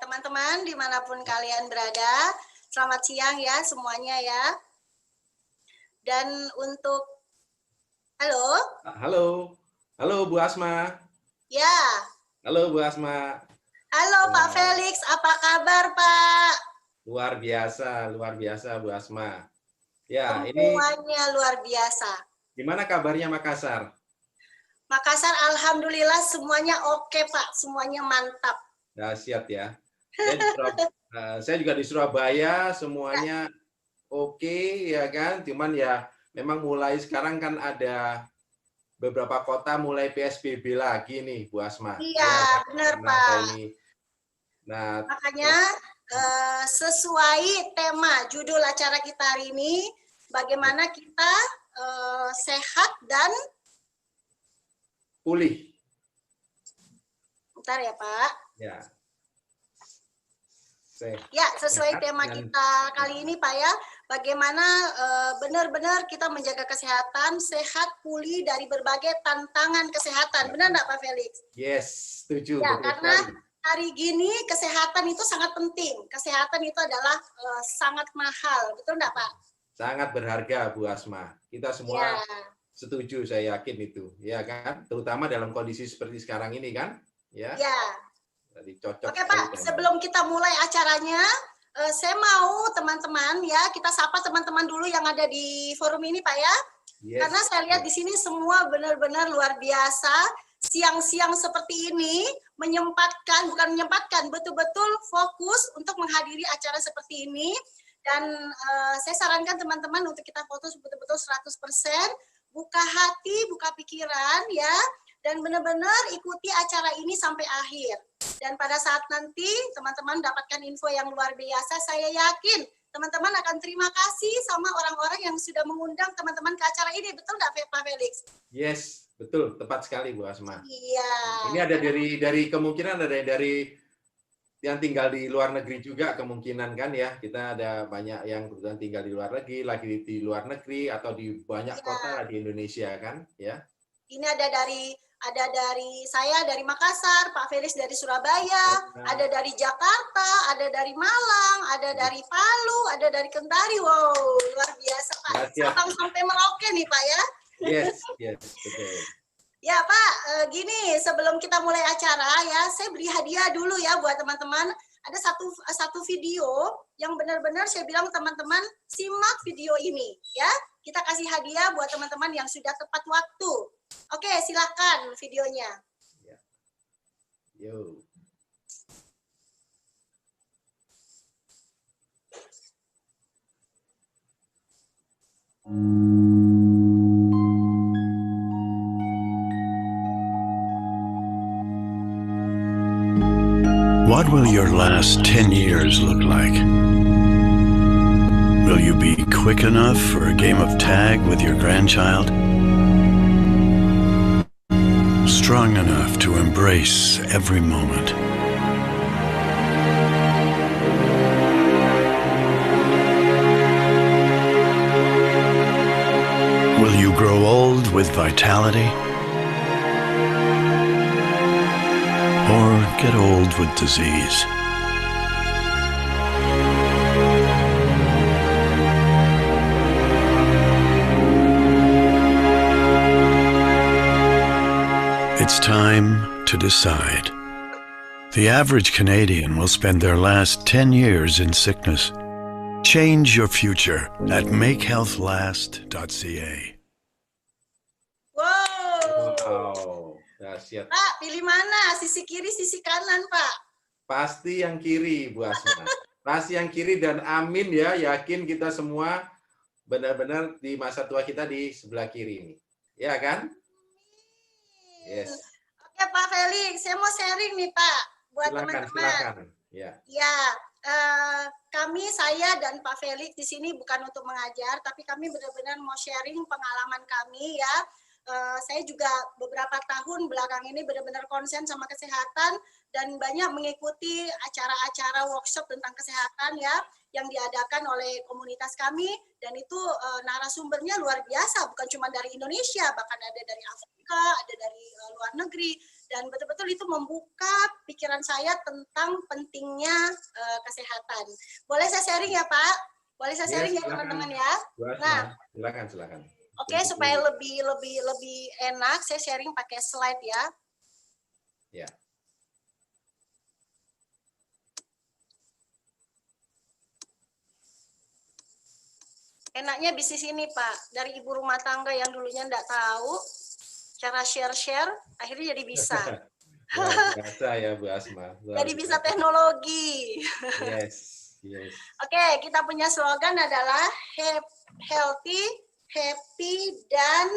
teman-teman dimanapun kalian berada, selamat siang ya semuanya ya. Dan untuk, halo Bu Asma. Ya. Halo Bu Asma. Halo Pak Felix, apa kabar Pak? Luar biasa Bu Asma. Ya, semuanya ini luar biasa. Gimana kabarnya Makassar? Makassar, alhamdulillah semuanya oke Pak, semuanya mantap. Dahsyat ya. Saya juga di Surabaya, semuanya oke ya kan. Cuman ya memang mulai sekarang kan ada beberapa kota mulai PSBB lagi nih Bu Asma. Iya, ya, benar Pak. Nah, makanya sesuai tema judul acara kita hari ini, bagaimana kita sehat dan pulih. Bentar ya Pak. Ya. Ya, sesuai tema kita kali ini Pak ya, bagaimana benar-benar kita menjaga kesehatan, sehat, pulih dari berbagai tantangan kesehatan. Benar nggak Pak Felix? Yes, setuju. Ya, karena hari gini kesehatan itu sangat penting. Kesehatan itu adalah sangat mahal. Betul nggak Pak? Sangat berharga Bu Asma. Kita semua setuju, saya yakin itu. Ya kan? Terutama dalam kondisi seperti sekarang ini kan? Ya. Jadi cocok. Oke Pak, sebelum kita mulai acaranya, saya mau teman-teman ya, kita sapa teman-teman dulu yang ada di forum ini Pak ya. Karena saya lihat di sini semua benar-benar luar biasa. Siang-siang seperti ini bukan menyempatkan, betul-betul fokus untuk menghadiri acara seperti ini. Dan saya sarankan teman-teman untuk kita foto betul-betul 100%, buka hati, buka pikiran ya, dan benar-benar ikuti acara ini sampai akhir. Dan pada saat nanti teman-teman dapatkan info yang luar biasa, saya yakin teman-teman akan terima kasih sama orang-orang yang sudah mengundang teman-teman ke acara ini. Betul nggak Pak Felix? Yes, betul. Tepat sekali Bu Asma. Iya. Ini ada dari kemungkinan ada dari yang tinggal di luar negeri juga kemungkinan kan ya. Kita ada banyak yang kebetulan tinggal di luar negeri, lagi di luar negeri atau di banyak kota di Indonesia kan ya. Ini ada dari saya dari Makassar, Pak Felix dari Surabaya, ada dari Jakarta, ada dari Malang, ada dari Palu, ada dari Kendari. Wow, luar biasa Pak. Sampai Merauke nih Pak ya. Yes, betul. Ya Pak, gini sebelum kita mulai acara ya, saya beri hadiah dulu ya buat teman-teman. Ada satu video yang benar-benar saya bilang teman-teman simak video ini ya. Kita kasih hadiah buat teman-teman yang sudah tepat waktu. Oke, silakan videonya. Yo. What will your last 10 years look like? Will you be quick enough for a game of tag with your grandchild? Strong enough to embrace every moment? Will you grow old with vitality? Or get old with disease? It's time to decide. The average Canadian will spend their last 10 years in sickness. Change your future at makehealthlast.ca. Wow, dahsyat. Pak, pilih mana? Sisi kiri, sisi kanan, Pak? Pasti yang kiri, Bu Asma. Pasti yang kiri dan amin ya, yakin kita semua benar-benar di masa tua kita di sebelah kiri ini. Ya kan? Yes. Oke Pak Felix, saya mau sharing nih Pak buat teman-teman. Silakan. Ya. Saya dan Pak Felix di sini bukan untuk mengajar, tapi kami benar-benar mau sharing pengalaman kami ya. Saya juga beberapa tahun belakang ini benar-benar konsen sama kesehatan dan banyak mengikuti acara-acara workshop tentang kesehatan ya yang diadakan oleh komunitas kami, dan itu narasumbernya luar biasa, bukan cuma dari Indonesia, bahkan ada dari Afrika, ada dari luar negeri, dan betul-betul itu membuka pikiran saya tentang pentingnya kesehatan. Boleh saya sharing ya Pak? Boleh saya sharing ya teman-teman ya? Nah, silakan. Oke, supaya lebih enak, saya sharing pakai slide ya. Ya. Enaknya bisnis ini Pak, dari ibu rumah tangga yang dulunya enggak tahu cara share-share, akhirnya jadi bisa. Luar biasa ya Bu Asma. Jadi bisa teknologi. Yes. Oke, kita punya slogan adalah healthy, happy, dan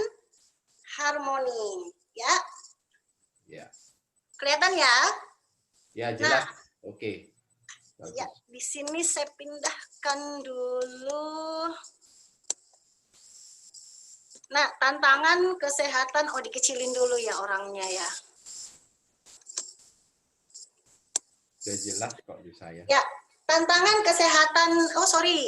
harmoni. Ya. Ya. Kelihatan ya? Ya, jelas. Nah, Oke. Ya, di sini saya pindahkan dulu. Nah, tantangan kesehatan, dikecilin dulu ya orangnya ya. Sudah jelas kok di saya. Ya, tantangan kesehatan,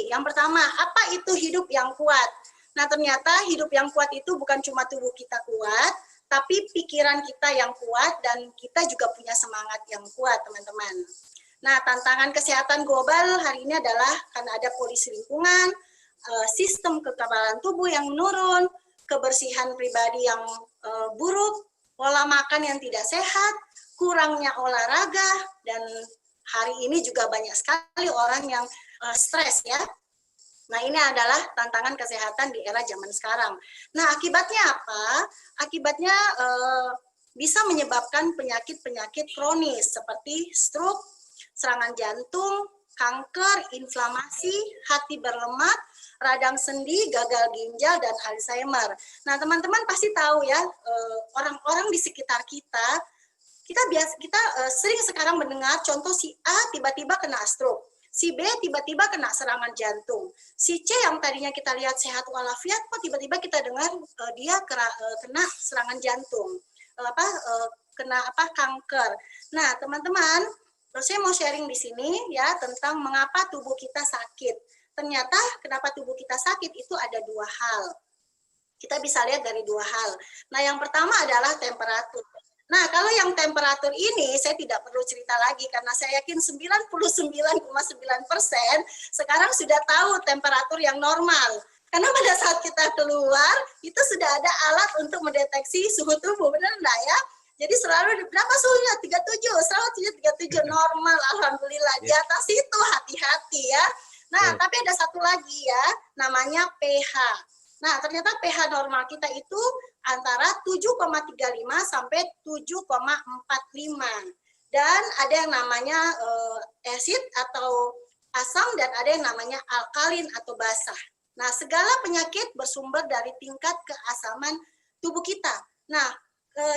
yang pertama, apa itu hidup yang kuat? Nah, ternyata hidup yang kuat itu bukan cuma tubuh kita kuat, tapi pikiran kita yang kuat dan kita juga punya semangat yang kuat, teman-teman. Nah, tantangan kesehatan global hari ini adalah karena ada polusi lingkungan, sistem kekebalan tubuh yang menurun, kebersihan pribadi yang buruk, pola makan yang tidak sehat, kurangnya olahraga, dan hari ini juga banyak sekali orang yang stres ya. Nah, ini adalah tantangan kesehatan di era zaman sekarang. Nah, akibatnya apa? Akibatnya bisa menyebabkan penyakit-penyakit kronis seperti stroke, serangan jantung, kanker, inflamasi, hati berlemak, radang sendi, gagal ginjal, dan Alzheimer. Nah, teman-teman pasti tahu ya, orang-orang di sekitar kita sering sekarang mendengar contoh si A tiba-tiba kena stroke, si B tiba-tiba kena serangan jantung, si C yang tadinya kita lihat sehat walafiat, kok tiba-tiba kita dengar dia kena serangan jantung, kena kanker. Nah, teman-teman, saya mau sharing di sini ya tentang mengapa tubuh kita sakit. Ternyata kenapa tubuh kita sakit itu ada dua hal. Kita bisa lihat dari dua hal. Nah, yang pertama adalah temperatur. Nah, kalau yang temperatur ini saya tidak perlu cerita lagi karena saya yakin 99,9% sekarang sudah tahu temperatur yang normal. Karena pada saat kita keluar itu sudah ada alat untuk mendeteksi suhu tubuh, benar enggak ya? Jadi selalu berapa suhunya? 37, selalu 37 normal, alhamdulillah. Di atas itu hati-hati ya. Nah, tapi ada satu lagi ya, namanya pH. Nah, ternyata pH normal kita itu antara 7,35 sampai 7,45. Dan ada yang namanya asid atau asam dan ada yang namanya alkalin atau basah. Nah, segala penyakit bersumber dari tingkat keasaman tubuh kita. Nah,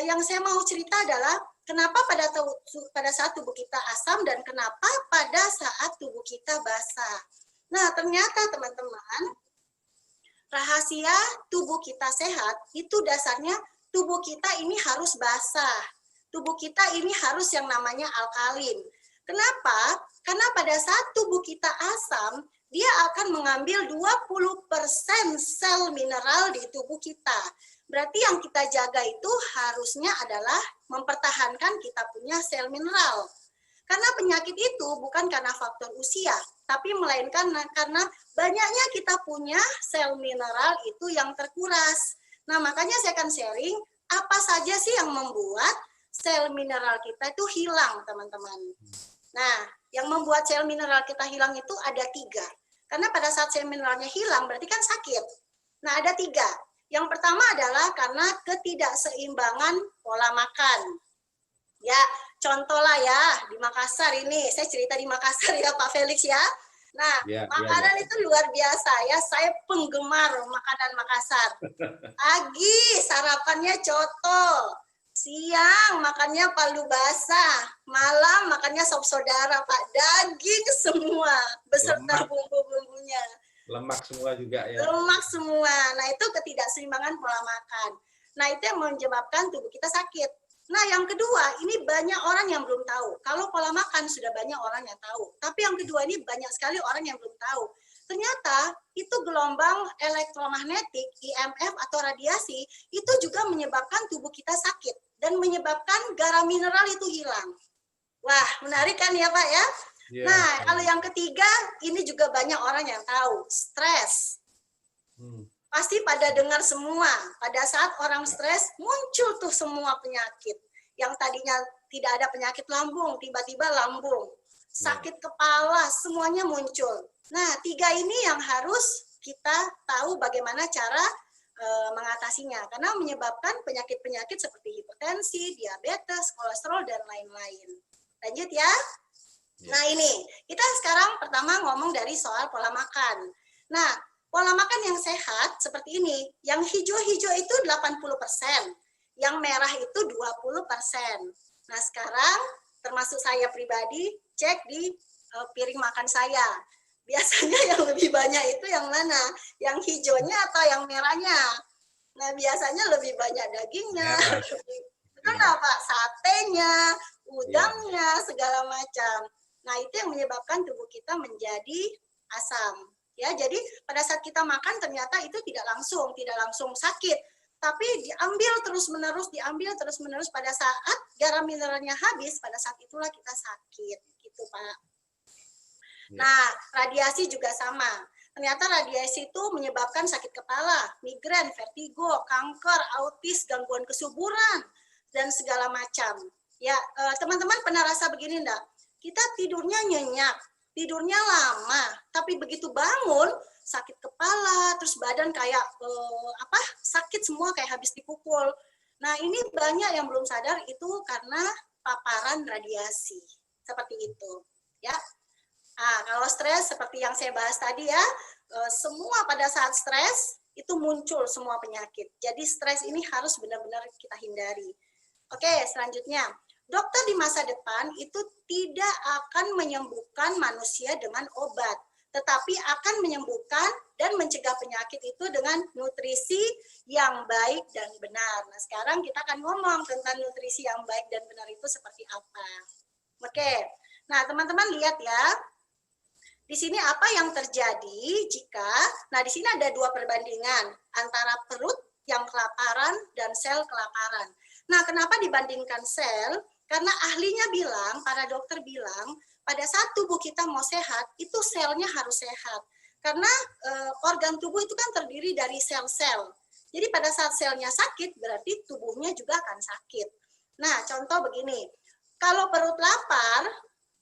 yang saya mau cerita adalah kenapa pada saat tubuh kita asam dan kenapa pada saat tubuh kita basah. Nah, ternyata teman-teman, rahasia tubuh kita sehat itu dasarnya tubuh kita ini harus basah. Tubuh kita ini harus yang namanya alkalin. Kenapa? Karena pada saat tubuh kita asam, dia akan mengambil 20% sel mineral di tubuh kita. Berarti yang kita jaga itu harusnya adalah mempertahankan kita punya sel mineral. Karena penyakit itu bukan karena faktor usia, tapi melainkan karena banyaknya kita punya sel mineral itu yang terkuras. Nah, makanya saya akan sharing apa saja sih yang membuat sel mineral kita itu hilang, teman-teman. Nah, yang membuat sel mineral kita hilang itu ada 3. Karena pada saat sel mineralnya hilang berarti kan sakit. Nah, ada 3. Yang pertama adalah karena ketidakseimbangan pola makan. Ya, contoh lah ya, di Makassar ini, saya cerita di Makassar ya Pak Felix ya. Nah, makanan itu luar biasa ya, saya penggemar makanan Makassar. Pagi sarapannya coto, siang makannya palu basah, malam makannya sop saudara Pak, daging semua, beserta bumbu-bumbunya. Lemak semua juga ya. Lemak semua. Nah, itu ketidakseimbangan pola makan. Nah, itu yang menyebabkan tubuh kita sakit. Nah, yang kedua, ini banyak orang yang belum tahu. Kalau pola makan sudah banyak orang yang tahu. Tapi yang kedua ini banyak sekali orang yang belum tahu. Ternyata itu gelombang elektromagnetik, EMF atau radiasi, itu juga menyebabkan tubuh kita sakit. dan menyebabkan garam mineral itu hilang. Wah, menarik kan ya Pak ya? Ya. Nah, kalau yang ketiga, ini juga banyak orang yang tahu, stres. Pasti pada dengar semua, pada saat orang stres, muncul tuh semua penyakit. Yang tadinya tidak ada penyakit lambung, tiba-tiba lambung. Sakit kepala, semuanya muncul. Nah, 3 ini yang harus kita tahu bagaimana cara mengatasinya. Karena menyebabkan penyakit-penyakit seperti hipertensi, diabetes, kolesterol, dan lain-lain. Lanjut ya. Nah ini, kita sekarang pertama ngomong dari soal pola makan. Nah, pola makan yang sehat seperti ini, yang hijau-hijau itu 80%, yang merah itu 20%. Nah sekarang, termasuk saya pribadi, cek di piring makan saya. Biasanya yang lebih banyak itu yang mana? Yang hijaunya atau yang merahnya? Nah biasanya lebih banyak dagingnya. Kenapa? Satenya, udangnya, segala macam. Nah, itu yang menyebabkan tubuh kita menjadi asam. Ya, jadi pada saat kita makan ternyata itu tidak langsung sakit, tapi diambil terus-menerus pada saat garam mineralnya habis, pada saat itulah kita sakit, gitu, Pak. Nah, radiasi juga sama. Ternyata radiasi itu menyebabkan sakit kepala, migrain, vertigo, kanker, autis, gangguan kesuburan, dan segala macam. Ya, teman-teman pernah rasa begini enggak? Kita tidurnya nyenyak, tidurnya lama, tapi begitu bangun sakit kepala, terus badan kayak sakit semua kayak habis dipukul. Nah, ini banyak yang belum sadar itu karena paparan radiasi. Seperti itu, ya. Nah, kalau stres seperti yang saya bahas tadi ya, semua pada saat stres itu muncul semua penyakit. Jadi stres ini harus benar-benar kita hindari. Oke, selanjutnya. Dokter di masa depan itu tidak akan menyembuhkan manusia dengan obat, tetapi akan menyembuhkan dan mencegah penyakit itu dengan nutrisi yang baik dan benar. Nah, sekarang kita akan ngomong tentang nutrisi yang baik dan benar itu seperti apa. Oke, nah teman-teman lihat ya, di sini apa yang terjadi jika, nah di sini ada 2 perbandingan antara perut yang kelaparan dan sel kelaparan. Nah, kenapa dibandingkan sel? Karena ahlinya bilang, para dokter bilang, pada saat tubuh kita mau sehat, itu selnya harus sehat. Karena organ tubuh itu kan terdiri dari sel-sel. Jadi pada saat selnya sakit, berarti tubuhnya juga akan sakit. Nah, contoh begini, kalau perut lapar,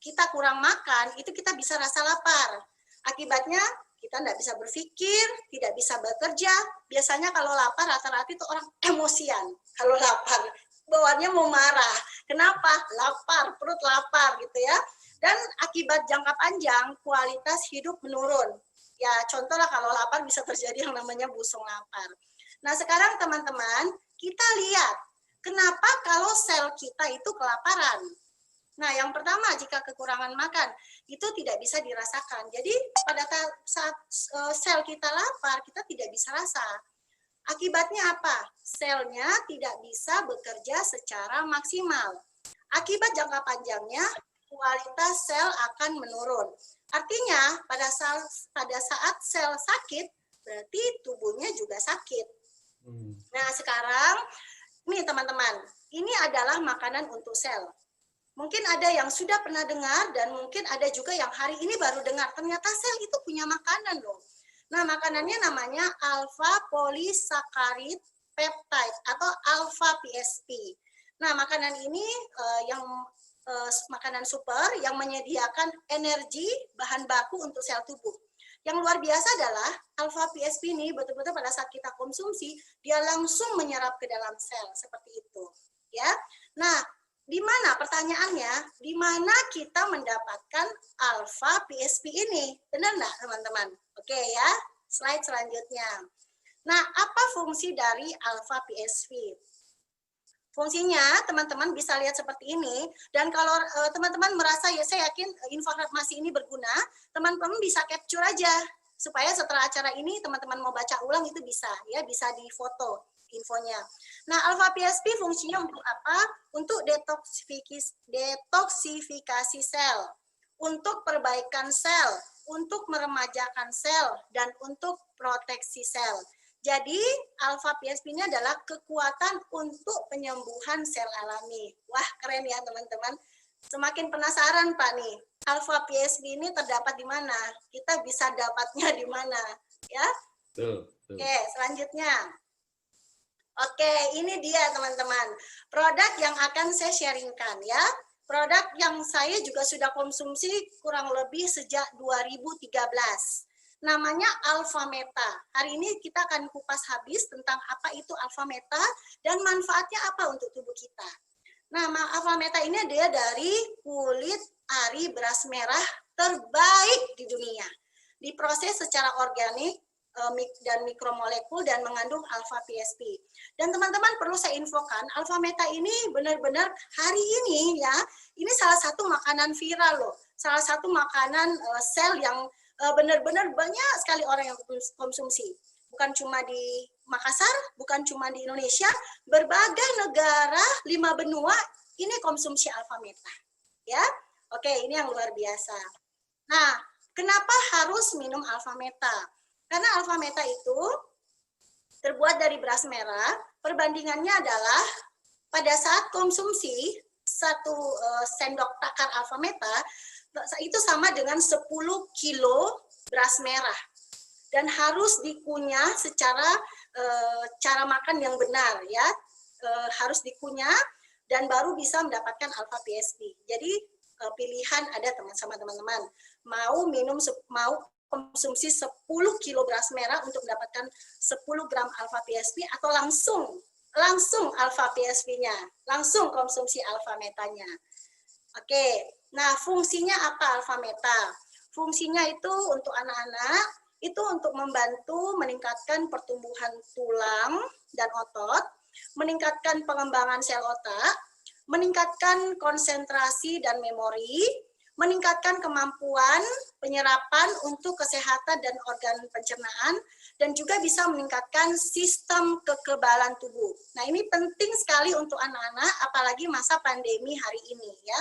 kita kurang makan, itu kita bisa rasa lapar. Akibatnya, kita tidak bisa berpikir, tidak bisa bekerja. Biasanya kalau lapar, rata-rata itu orang emosian. Kalau lapar, bawaannya mau marah. Kenapa? Lapar, perut lapar gitu ya. Dan akibat jangka panjang, kualitas hidup menurun. Ya contohlah kalau lapar bisa terjadi yang namanya busung lapar. Nah sekarang teman-teman, kita lihat kenapa kalau sel kita itu kelaparan. Nah yang pertama, jika kekurangan makan, itu tidak bisa dirasakan. Jadi pada saat sel kita lapar, kita tidak bisa rasa. Akibatnya apa? Selnya tidak bisa bekerja secara maksimal. Akibat jangka panjangnya, kualitas sel akan menurun. Artinya, pada saat sel sakit, berarti tubuhnya juga sakit. Nah, sekarang, nih teman-teman, ini adalah makanan untuk sel. Mungkin ada yang sudah pernah dengar, dan mungkin ada juga yang hari ini baru dengar. Ternyata sel itu punya makanan loh. Nah, makanannya namanya alpha polysaccharide peptide atau alpha PSP. Nah, makanan ini makanan super yang menyediakan energi bahan baku untuk sel tubuh. Yang luar biasa adalah alpha PSP ini betul-betul pada saat kita konsumsi, dia langsung menyerap ke dalam sel seperti itu, ya. Nah, di mana pertanyaannya? Di mana kita mendapatkan alpha PSP ini? Benar nggak, teman-teman? Oke ya, slide selanjutnya. Nah, apa fungsi dari alpha PSP? Fungsinya, teman-teman bisa lihat seperti ini. Dan kalau teman-teman merasa, ya saya yakin informasi ini berguna, teman-teman bisa capture aja. Supaya setelah acara ini, teman-teman mau baca ulang itu bisa, ya bisa difoto infonya. Nah, alpha PSP fungsinya untuk apa? Untuk detoksifikasi sel, untuk perbaikan sel, untuk meremajakan sel, dan untuk proteksi sel. Jadi alfa PSP ini adalah kekuatan untuk penyembuhan sel alami. Wah, keren ya teman-teman. Semakin penasaran Pak nih, alfa PSP ini terdapat di mana? Kita bisa dapatnya di mana? Ya. Oke, selanjutnya. Oke, ini dia teman-teman. Produk yang akan saya sharingkan ya. Produk yang saya juga sudah konsumsi kurang lebih sejak 2013. Namanya Alpha Meta. Hari ini kita akan kupas habis tentang apa itu Alpha Meta dan manfaatnya apa untuk tubuh kita. Nah, Alpha Meta ini dia dari kulit ari beras merah terbaik di dunia. Diproses secara organik dan mikromolekul dan mengandung alfa PSP. Dan teman-teman perlu saya infokan, Alpha Meta ini benar-benar hari ini ya, ini salah satu makanan viral loh. Salah satu makanan sel yang benar-benar banyak sekali orang yang konsumsi. Bukan cuma di Makassar, bukan cuma di Indonesia, berbagai negara 5 benua ini konsumsi Alpha Meta. Ya. Oke, ini yang luar biasa. Nah, kenapa harus minum Alpha Meta? Karena Alpha Meta itu terbuat dari beras merah, perbandingannya adalah pada saat konsumsi 1 sendok takar Alpha Meta itu sama dengan 10 kilo beras merah. Dan harus dikunyah secara cara makan yang benar ya. Harus dikunyah dan baru bisa mendapatkan alpha PSP. Jadi pilihan ada teman-teman. Mau konsumsi 10 kilo beras merah untuk mendapatkan 10 gram alpha PSP atau langsung alpha PSP-nya, langsung konsumsi alpha metanya. Oke, nah fungsinya apa alpha meta? Fungsinya itu untuk anak-anak, itu untuk membantu meningkatkan pertumbuhan tulang dan otot, meningkatkan pengembangan sel otak, meningkatkan konsentrasi dan memori, meningkatkan kemampuan penyerapan untuk kesehatan dan organ pencernaan, dan juga bisa meningkatkan sistem kekebalan tubuh. Nah, ini penting sekali untuk anak-anak, apalagi masa pandemi hari ini ya.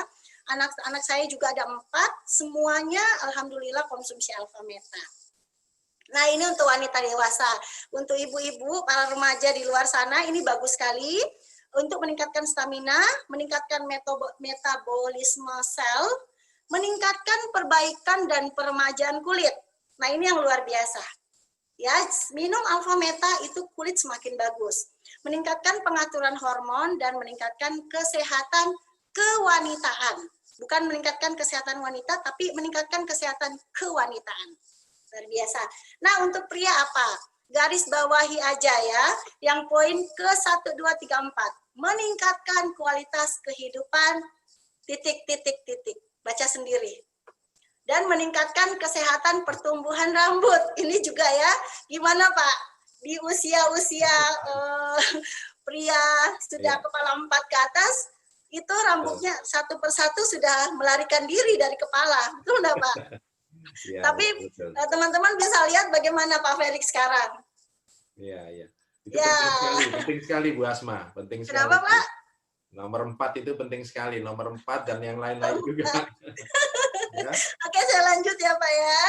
Anak-anak saya juga ada 4, semuanya alhamdulillah konsumsi Alpha Meta. Nah, ini untuk wanita dewasa. Untuk ibu-ibu, para remaja di luar sana, ini bagus sekali untuk meningkatkan stamina, meningkatkan metabolisme sel, meningkatkan perbaikan dan peremajaan kulit. Nah, ini yang luar biasa. Ya, minum Alpha Meta itu kulit semakin bagus. Meningkatkan pengaturan hormon dan meningkatkan kesehatan kewanitaan. Bukan meningkatkan kesehatan wanita, tapi meningkatkan kesehatan kewanitaan. Luar biasa. Nah, untuk pria apa? Garis bawahi aja ya. Yang poin ke 1, 2, 3, 4. Meningkatkan kualitas kehidupan, titik. Baca sendiri. Dan meningkatkan kesehatan pertumbuhan rambut. Ini juga ya. Gimana Pak? Di usia-usia pria sudah kepala 4 ke atas, itu rambutnya satu persatu sudah melarikan diri dari kepala. Betul enggak Pak? Ya, tapi teman-teman bisa lihat bagaimana Pak Felix sekarang. Iya. Itu penting sekali Bu Asma, penting sekali. Kenapa Pak? Nomor 4 itu penting sekali, nomor 4 dan yang lain-lain juga. Ya. Oke, saya lanjut ya Pak ya.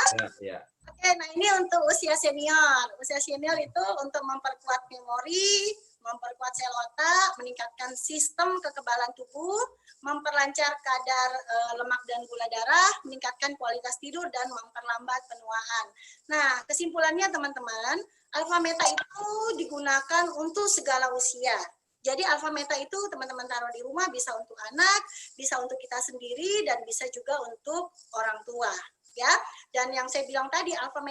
Ya. Oke, nah ini untuk usia senior. Usia senior itu untuk memperkuat memori, memperkuat sel otak, meningkatkan sistem kekebalan tubuh, memperlancar kadar lemak dan gula darah, meningkatkan kualitas tidur, dan memperlambat penuaan. Nah, kesimpulannya teman-teman, Alpha Meta itu digunakan untuk segala usia. Jadi Alpha Meta itu teman-teman taruh di rumah, bisa untuk anak, bisa untuk kita sendiri, dan bisa juga untuk orang tua. Ya, dan yang saya bilang tadi Alpha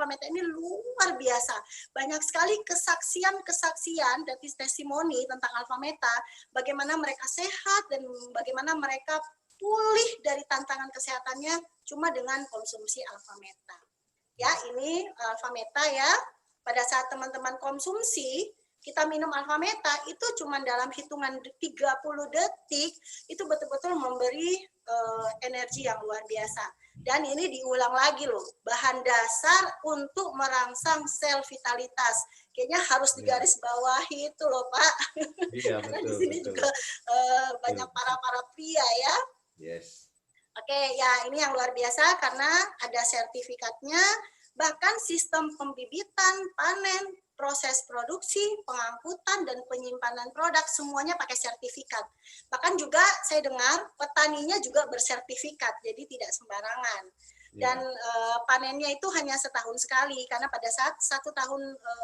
Meta ini luar biasa. Banyak sekali kesaksian dan testimoni tentang Alpha Meta, bagaimana mereka sehat dan bagaimana mereka pulih dari tantangan kesehatannya cuma dengan konsumsi Alpha Meta. Ya, ini Alpha Meta ya. Pada saat teman-teman konsumsi, kita minum Alpha Meta itu cuma dalam hitungan 30 detik itu betul-betul memberi energi yang luar biasa. Dan ini diulang lagi loh, bahan dasar untuk merangsang sel vitalitas. Kayaknya harus digaris bawahi itu loh Pak. Iya, karena betul, di sini betul. juga banyak para pria ya. Yes. Oke, ya ini yang luar biasa karena ada sertifikatnya, bahkan sistem pembibitan, panen, proses produksi, pengangkutan, dan penyimpanan produk semuanya pakai sertifikat. Bahkan juga saya dengar petaninya juga bersertifikat, jadi tidak sembarangan. Dan panennya itu hanya setahun sekali, karena pada saat 1 tahun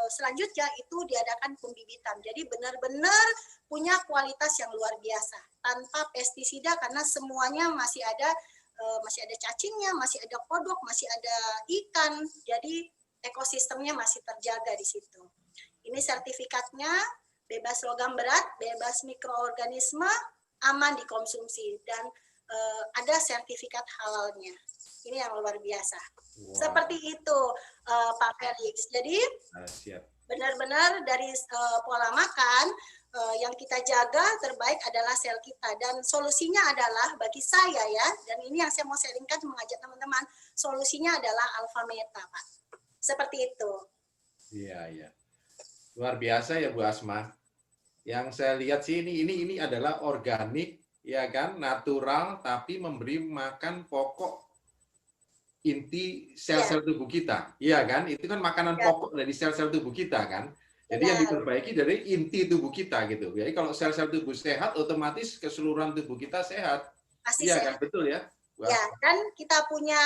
selanjutnya itu diadakan pembibitan. Jadi benar-benar punya kualitas yang luar biasa, tanpa pestisida, karena semuanya masih ada cacingnya, masih ada kodok, masih ada ikan. Jadi ekosistemnya masih terjaga di situ. Ini sertifikatnya, bebas logam berat, bebas mikroorganisme, aman dikonsumsi, dan ada sertifikat halalnya. Ini yang luar biasa. Wow. Seperti itu, Pak Felix. Jadi benar-benar dari pola makan yang kita jaga terbaik adalah sel kita. Dan solusinya adalah bagi saya ya, dan ini yang saya mau sharingkan, mengajak teman-teman, solusinya adalah Alpha Meta, Pak. Seperti itu. Iya, iya. Luar biasa ya Bu Asma. Yang saya lihat sih ini adalah organik, ya kan, natural, tapi memberi makan pokok inti sel-sel tubuh kita, iya kan? Itu kan makanan pokok dari sel-sel tubuh kita kan. Jadi yang diperbaiki dari inti tubuh kita gitu. Jadi kalau sel-sel tubuh sehat, otomatis keseluruhan tubuh kita sehat. Pasti iya sehat. Kan, betul ya? Wah. Ya, dan kita punya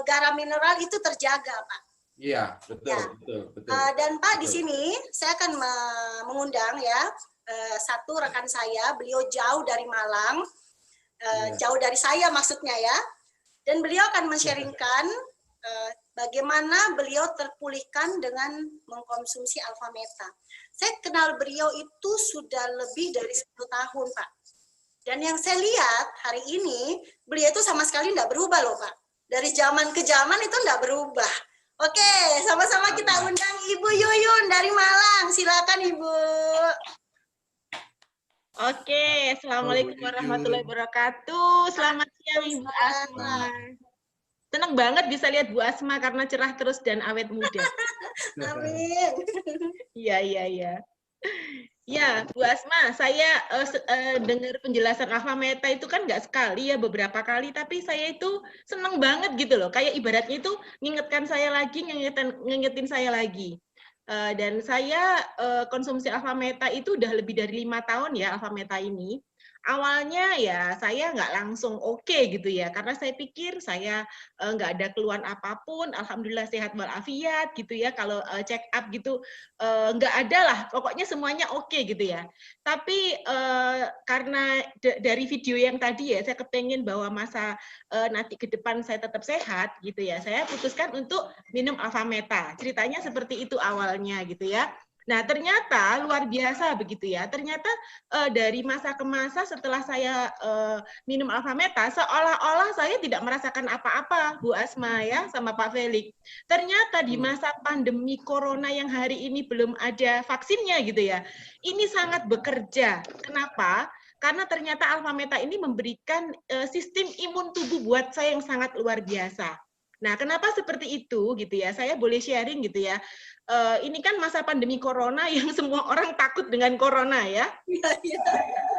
garam mineral itu terjaga, Pak. Iya, betul, ya. betul. Dan Pak, di sini saya akan mengundang ya satu rekan saya, beliau jauh dari Malang, jauh dari saya maksudnya ya. Dan beliau akan men-sharingkan bagaimana beliau terpulihkan dengan mengkonsumsi Alpha Meta. Saya kenal beliau itu sudah lebih dari 10 tahun, Pak. Dan yang saya lihat hari ini, beliau itu sama sekali tidak berubah loh, Pak. Dari zaman ke zaman itu tidak berubah. Oke, sama-sama kita undang Ibu Yuyun dari Malang. Silakan, Ibu. Oke, Assalamualaikum warahmatullahi wabarakatuh. Selamat siang Ibu Asma. Senang banget bisa lihat Bu Asma karena cerah terus dan awet muda. Amin. Iya. Ya, Bu Asma, saya dengar penjelasan Alpha Meta itu kan nggak sekali ya, beberapa kali, tapi saya itu senang banget gitu loh. Kayak ibaratnya itu ngingetin saya lagi. Dan saya konsumsi Alpha Meta itu udah lebih dari 5 tahun ya, Alpha Meta ini. Awalnya ya saya nggak langsung oke gitu ya, karena saya pikir saya nggak ada keluhan apapun, alhamdulillah sehat walafiat gitu ya, kalau check up gitu nggak ada lah, pokoknya semuanya oke gitu ya. Tapi karena dari video yang tadi ya, saya kepengen bahwa masa nanti ke depan saya tetap sehat gitu ya, saya putuskan untuk minum Alpha Meta. Ceritanya seperti itu awalnya gitu ya. Nah, ternyata luar biasa begitu ya. Ternyata dari masa ke masa setelah saya minum Alpha Meta, seolah-olah saya tidak merasakan apa-apa, Bu Asma ya, sama Pak Felix. Ternyata di masa pandemi Corona yang hari ini belum ada vaksinnya gitu ya, ini sangat bekerja. Kenapa? Karena ternyata Alpha Meta ini memberikan sistem imun tubuh buat saya yang sangat luar biasa. Nah, kenapa seperti itu gitu ya? Saya boleh sharing gitu ya. Ini kan masa pandemi Corona yang semua orang takut dengan Corona ya.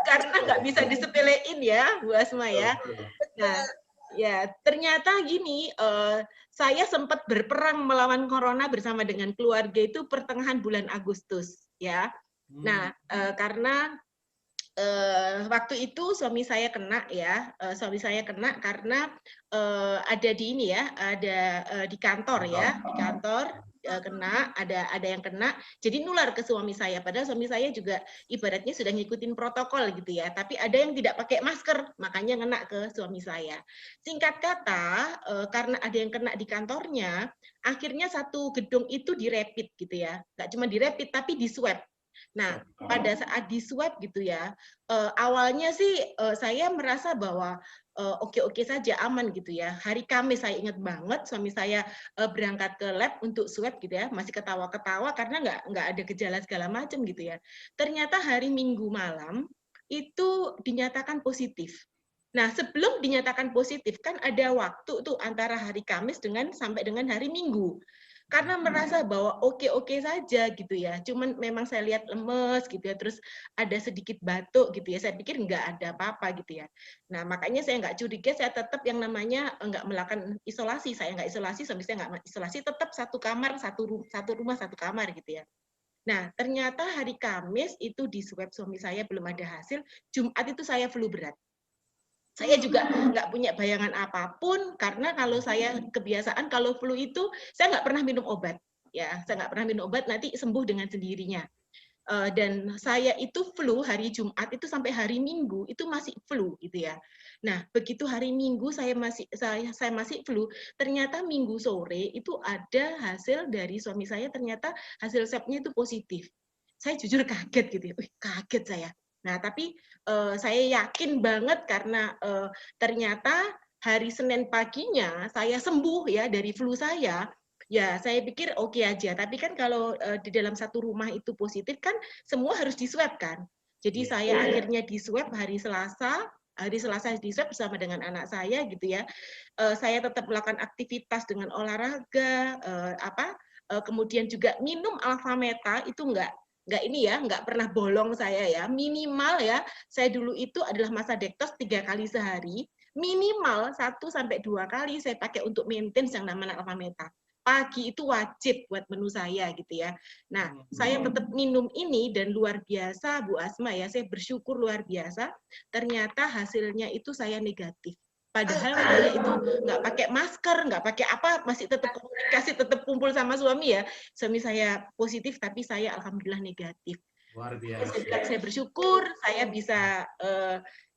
Karena nggak bisa disepelein ya, Bu Asma ya. Nah, ya ternyata gini, saya sempat berperang melawan Corona bersama dengan keluarga itu pertengahan bulan Agustus ya. Nah, karena waktu itu suami saya kena ya, karena ada di ini ya, ada di kantor ya, di kantor kena, ada yang kena, jadi nular ke suami saya. Padahal suami saya juga ibaratnya sudah ngikutin protokol gitu ya, tapi ada yang tidak pakai masker, makanya kena ke suami saya. Singkat kata, karena ada yang kena di kantornya, akhirnya satu gedung itu direpit gitu ya, nggak cuma direpit tapi diswab. Nah, pada saat di swab gitu ya, awalnya sih saya merasa bahwa oke-oke saja, aman gitu ya. Hari Kamis saya ingat banget, suami saya berangkat ke lab untuk swab gitu ya, masih ketawa-ketawa karena nggak ada gejala segala macam gitu ya. Ternyata hari Minggu malam itu dinyatakan positif. Nah, sebelum dinyatakan positif kan ada waktu tuh antara hari Kamis sampai dengan hari Minggu. Karena merasa bahwa oke-oke saja gitu ya, cuman memang saya lihat lemes gitu ya, terus ada sedikit batuk gitu ya, saya pikir nggak ada apa-apa gitu ya. Nah, makanya saya nggak curiga, saya tetap yang namanya nggak melakukan isolasi, saya nggak isolasi, suami saya nggak isolasi, tetap satu kamar, satu rumah, satu kamar gitu ya. Nah, ternyata hari Kamis itu di swab suami saya belum ada hasil, Jumat itu saya flu berat. Saya juga nggak punya bayangan apapun, karena kalau saya kebiasaan kalau flu itu saya nggak pernah minum obat. Ya, saya nggak pernah minum obat, nanti sembuh dengan sendirinya. Dan saya itu flu hari Jumat itu sampai hari Minggu itu masih flu gitu ya. Nah, begitu hari Minggu saya masih flu, ternyata Minggu sore itu ada hasil dari suami saya, ternyata hasil swab-nya itu positif. Saya jujur kaget gitu ya. Kaget saya. Nah, tapi saya yakin banget karena ternyata hari Senin paginya saya sembuh ya dari flu saya. Ya, saya pikir oke aja. Tapi kan kalau di dalam satu rumah itu positif kan semua harus diswab kan. Jadi saya akhirnya diswab hari Selasa diswab bersama dengan anak saya gitu ya. Saya tetap melakukan aktivitas dengan olahraga, kemudian juga minum Alfameta itu nggak pernah bolong saya ya, minimal ya, saya dulu itu adalah masa dektos 3 kali sehari, minimal 1-2 kali saya pakai untuk maintain yang namanya Alfameta. Pagi itu wajib buat menu saya gitu ya. Nah, saya tetap minum ini dan luar biasa Bu Asma ya, saya bersyukur luar biasa, ternyata hasilnya itu saya negatif. Padahal saya itu nggak pakai masker, nggak pakai apa, masih tetap komunikasi, tetap kumpul sama suami ya. Suami saya positif, tapi saya alhamdulillah negatif. Luar biasa. Saya bersyukur saya bisa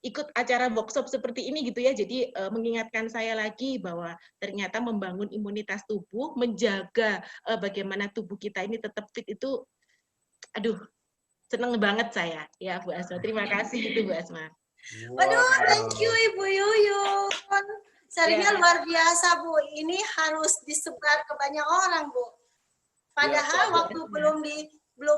ikut acara workshop seperti ini gitu ya. Jadi mengingatkan saya lagi bahwa ternyata membangun imunitas tubuh, menjaga bagaimana tubuh kita ini tetap fit itu, aduh, seneng banget saya ya Bu Asma. Terima kasih itu Bu Asma. Waduh, thank you Ibu Yuyun. Sharingnya luar biasa Bu. Ini harus disebar ke banyak orang Bu. Padahal waktu belum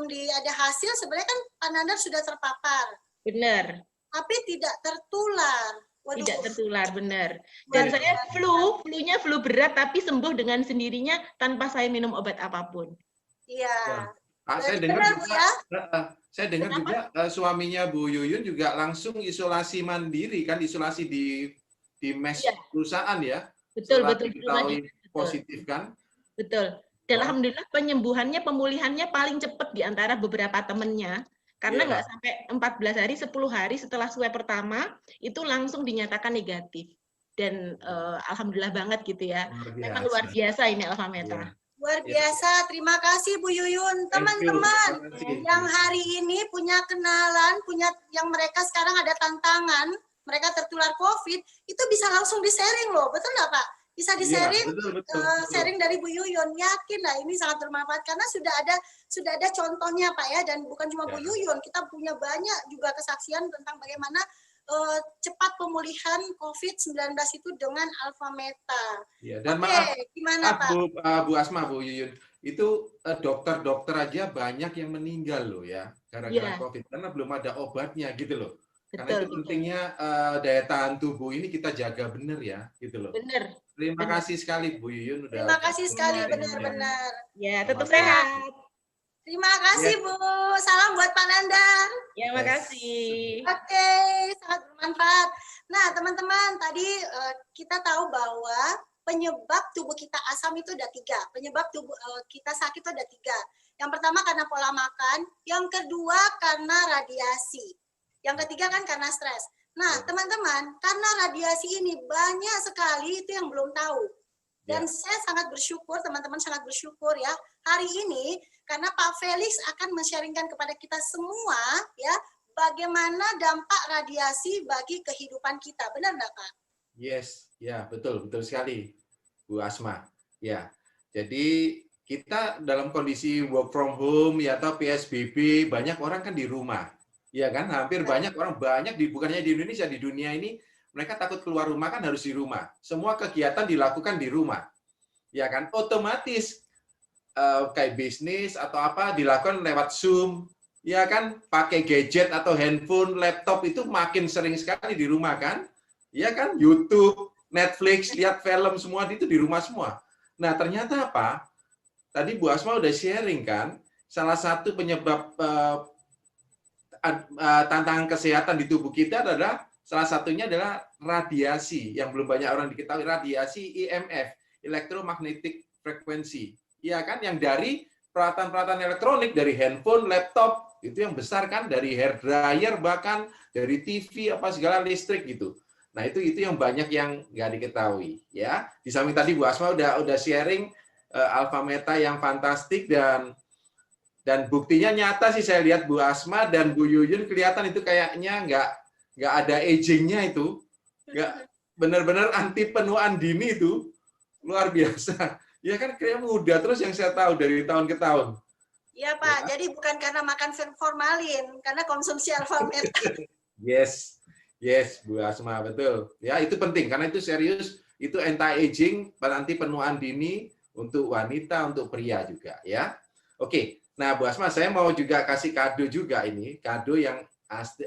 ada hasil sebenarnya kan Pak Nandar sudah terpapar. Benar. Tapi tidak tertular. Waduh. Tidak tertular, benar. Dan saya flu-nya flu berat tapi sembuh dengan sendirinya tanpa saya minum obat apapun. Iya. Saya dengar juga, saya dengar juga suaminya Bu Yuyun juga langsung isolasi mandiri kan, isolasi di mes perusahaan ya. Betul. Diketahui positif kan. Betul. Dan alhamdulillah penyembuhannya, pemulihannya paling cepat di antara beberapa temannya. Karena nggak sampai 14 hari, 10 hari setelah swab pertama, itu langsung dinyatakan negatif. Dan alhamdulillah banget gitu ya. Memang luar biasa ini Alfameta. Luar biasa, terima kasih Bu Yuyun. Teman-teman yang hari ini punya kenalan, yang mereka sekarang ada tantangan, mereka tertular COVID, itu bisa langsung di-sharing loh, betul nggak Pak? Bisa di-sharing, sharing dari Bu Yuyun. Yakin lah ini sangat bermanfaat karena sudah ada contohnya Pak ya, dan bukan cuma Bu Yuyun, kita punya banyak juga kesaksian tentang bagaimana cepat pemulihan COVID-19 itu dengan Alfameta. Ya, dan maaf, gimana Pak? Bu Asma, Bu Yuyun, itu dokter-dokter aja banyak yang meninggal loh ya gara-gara COVID karena belum ada obatnya gitu loh. Karena itu pentingnya daya tahan tubuh ini kita jaga benar ya gitu loh. Benar. Terima kasih sekali Bu Yuyun udah. Terima kasih sekali benar-benar. Ya, tetap sehat. Terima kasih Bu. Salam buat Pak Nandar. Ya, makasih. Oke, sangat bermanfaat. Nah, teman-teman, tadi kita tahu bahwa penyebab tubuh kita asam itu ada 3. Penyebab tubuh kita sakit itu ada 3. Yang pertama karena pola makan, yang kedua karena radiasi. Yang ketiga kan karena stres. Nah, teman-teman, karena radiasi ini banyak sekali itu yang belum tahu. Dan saya sangat bersyukur, teman-teman sangat bersyukur ya, hari ini karena Pak Felix akan men-sharingkan kepada kita semua ya, bagaimana dampak radiasi bagi kehidupan kita. Benar nggak Pak? Yes, ya betul sekali Bu Asma. Ya, jadi kita dalam kondisi work from home ya atau PSBB, banyak orang kan di rumah. Ya kan, hampir banyak orang, bukannya di Indonesia, di dunia ini mereka takut keluar rumah kan harus di rumah. Semua kegiatan dilakukan di rumah. Ya kan, otomatis kayak bisnis atau apa dilakukan lewat Zoom. Ya kan, pakai gadget atau handphone, laptop itu makin sering sekali di rumah kan. Ya kan, YouTube, Netflix, lihat film semua itu di rumah semua. Nah, ternyata apa? Tadi Bu Asma udah sharing kan, salah satu penyebab tantangan kesehatan di tubuh kita adalah salah satunya adalah radiasi yang belum banyak orang diketahui, radiasi EMF, electromagnetic frequency, ya kan, yang dari peralatan-peralatan elektronik, dari handphone, laptop, itu yang besar kan, dari hair dryer bahkan, dari TV apa segala listrik gitu. Nah, itu yang banyak yang nggak diketahui ya. Di samping tadi Bu Asma udah sharing alpha meta yang fantastik, dan buktinya nyata sih, saya lihat Bu Asma dan Bu Yuyun kelihatan itu kayaknya nggak ada agingnya itu, nggak, benar-benar anti penuaan dini itu, luar biasa. Ya kan kayak muda terus yang saya tahu dari tahun ke tahun. Iya Pak, jadi bukan karena makan formalin, karena konsumsi alpha meta. Yes, Bu Asma, betul. Ya, itu penting karena itu serius, itu anti-aging, anti penuaan dini untuk wanita, untuk pria juga ya. Oke. Nah, Bu Asma, saya mau juga kasih kado juga ini, kado yang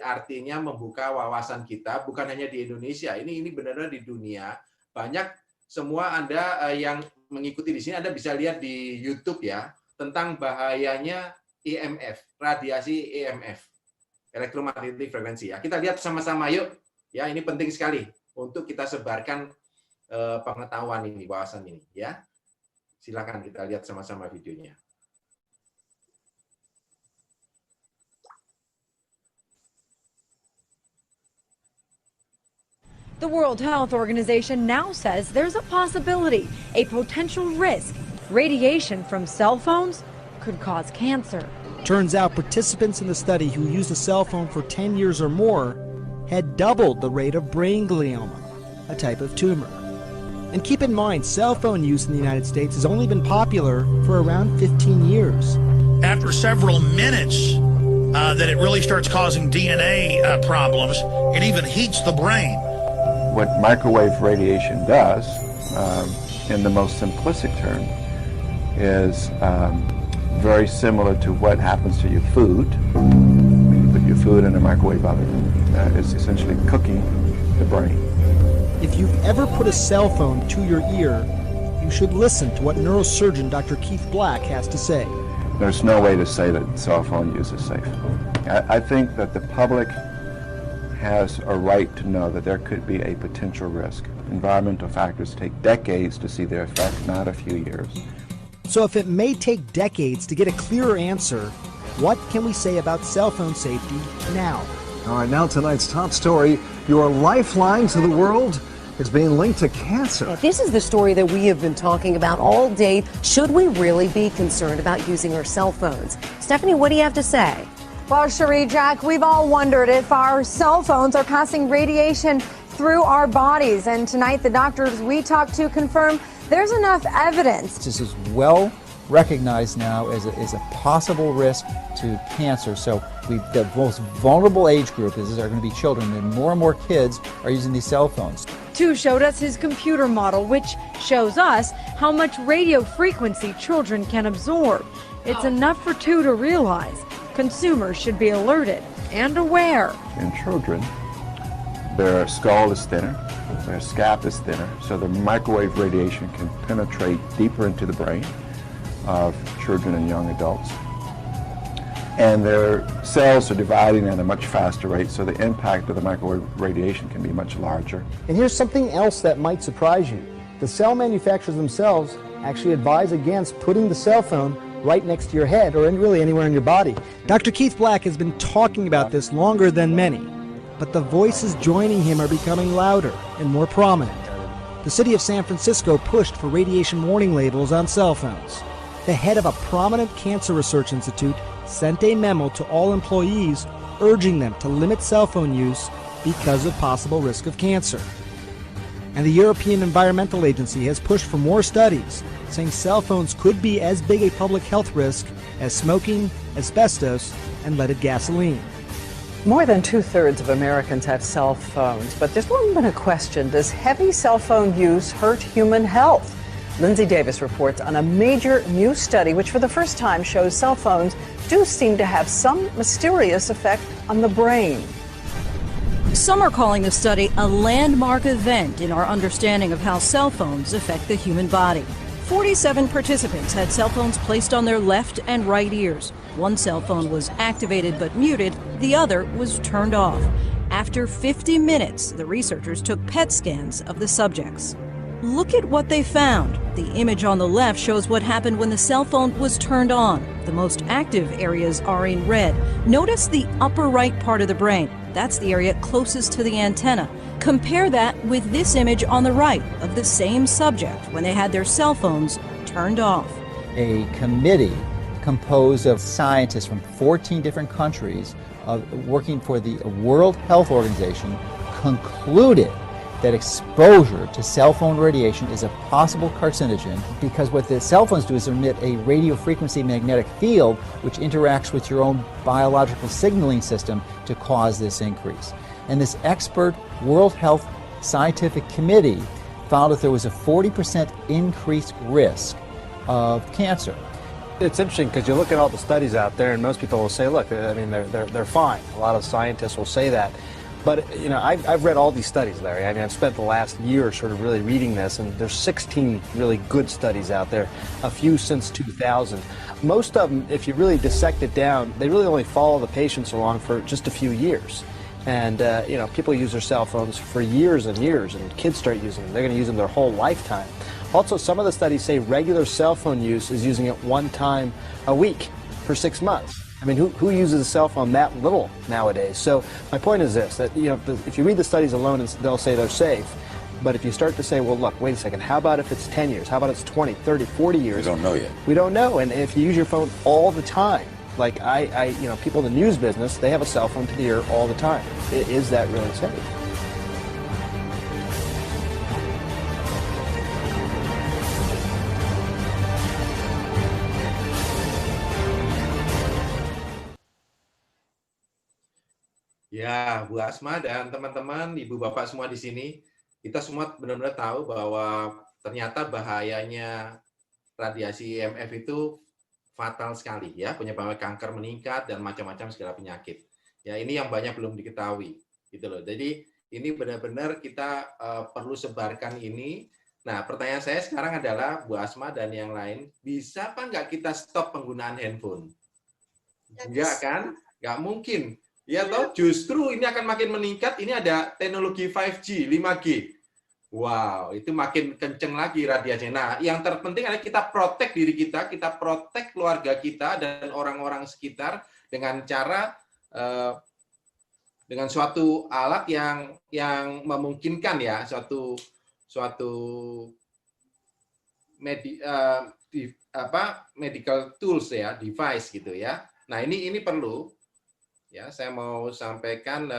artinya membuka wawasan kita, bukan hanya di Indonesia, ini benar-benar di dunia. Banyak semua Anda yang mengikuti di sini, Anda bisa lihat di YouTube ya, tentang bahayanya EMF, radiasi EMF, elektromagnetic frekuensi ya. Kita lihat sama-sama yuk, ya ini penting sekali untuk kita sebarkan pengetahuan ini, wawasan ini ya. Silakan kita lihat sama-sama videonya. The World Health Organization now says there's a possibility, a potential risk. Radiation from cell phones could cause cancer. Turns out participants in the study who used a cell phone for 10 years or more had doubled the rate of brain glioma, a type of tumor. And keep in mind, cell phone use in the United States has only been popular for around 15 years. After several minutes, that it really starts causing DNA problems. It even heats the brain. What microwave radiation does, in the most simplistic term, is very similar to what happens to your food. When you put your food in a microwave oven, it's essentially cooking the brain. If you've ever put a cell phone to your ear, you should listen to what neurosurgeon Dr. Keith Black has to say. There's no way to say that cell phone use is safe. I think that the public has a right to know that there could be a potential risk. Environmental factors take decades to see their effect, not a few years. So if it may take decades to get a clearer answer, what can we say about cell phone safety now? All right, now tonight's top story, your lifeline to the world is being linked to cancer. This is the story that we have been talking about all day. Should we really be concerned about using our cell phones? Stephanie, what do you have to say? Well, Cherie, Jack, we've all wondered if our cell phones are passing radiation through our bodies. And tonight, the doctors we talked to confirm there's enough evidence. This is well recognized now as a possible risk to cancer. So the most vulnerable age group are going to be children, and more kids are using these cell phones. Tu showed us his computer model, which shows us how much radio frequency children can absorb. It's enough for Tu to realize consumers should be alerted and aware. In children, their skull is thinner, their scalp is thinner, so the microwave radiation can penetrate deeper into the brain of children and young adults. And their cells are dividing at a much faster rate, so the impact of the microwave radiation can be much larger. And here's something else that might surprise you. The cell manufacturers themselves actually advise against putting the cell phone right next to your head or really anywhere in your body. Dr. Keith Black has been talking about this longer than many, but the voices joining him are becoming louder and more prominent. The city of San Francisco pushed for radiation warning labels on cell phones. The head of a prominent cancer research institute sent a memo to all employees urging them to limit cell phone use because of possible risk of cancer. And the European Environmental Agency has pushed for more studies, saying cell phones could be as big a public health risk as smoking, asbestos, and leaded gasoline. More than 2/3 of Americans have cell phones, but there's long been a question: does heavy cell phone use hurt human health? Lindsay Davis reports on a major new study which for the first time shows cell phones do seem to have some mysterious effect on the brain. Some are calling the study a landmark event in our understanding of how cell phones affect the human body. 47 participants had cell phones placed on their left and right ears. One cell phone was activated but muted, the other was turned off. After 50 minutes, the researchers took PET scans of the subjects. Look at what they found. The image on the left shows what happened when the cell phone was turned on. The most active areas are in red. Notice the upper right part of the brain. That's the area closest to the antenna. Compare that with this image on the right of the same subject when they had their cell phones turned off. A committee composed of scientists from 14 different countries working for the World Health Organization concluded that exposure to cell phone radiation is a possible carcinogen because what the cell phones do is emit a radio frequency magnetic field which interacts with your own biological signaling system to cause this increase. And this expert World Health Scientific Committee found that there was a 40% increased risk of cancer. It's interesting because you look at all the studies out there and most people will say, look, I mean, they're fine. A lot of scientists will say that. But, you know, I've read all these studies, Larry. I mean, I've spent the last year sort of really reading this, and there's 16 really good studies out there, a few since 2000. Most of them, if you really dissect it down, they really only follow the patients along for just a few years. And, you know, people use their cell phones for years and years, and kids start using them. They're going to use them their whole lifetime. Also, some of the studies say regular cell phone use is using it one time a week for 6 months. I mean, who uses a cell phone that little nowadays? So my point is this, that, you know, if you read the studies alone, they'll say they're safe. But if you start to say, well, look, wait a second, how about if it's 10 years? How about it's 20, 30, 40 years? We don't know yet. We don't know. And if you use your phone all the time, like you know, people in the news business, they have a cell phone to the ear all the time. Is that really safe? Ya, Bu Asma dan teman-teman, Ibu Bapak semua di sini, kita semua benar-benar tahu bahwa ternyata bahayanya radiasi EMF itu fatal sekali ya, penyebabnya kanker meningkat dan macam-macam segala penyakit. Ya, ini yang banyak belum diketahui gitu loh. Jadi ini benar-benar kita perlu sebarkan ini. Nah, pertanyaan saya sekarang adalah Bu Asma dan yang lain, bisa apa nggak kita stop penggunaan handphone? Enggak kan? Nggak mungkin. Ya toh, justru ini akan makin meningkat. Ini ada teknologi 5G, 5G. Wow, itu makin kenceng lagi radiasinya. Nah, yang terpenting adalah kita protek diri kita protek keluarga kita dan orang-orang sekitar dengan cara dengan suatu alat yang memungkinkan ya, suatu medical tools ya, device gitu ya. Nah, ini perlu. Ya, saya mau sampaikan,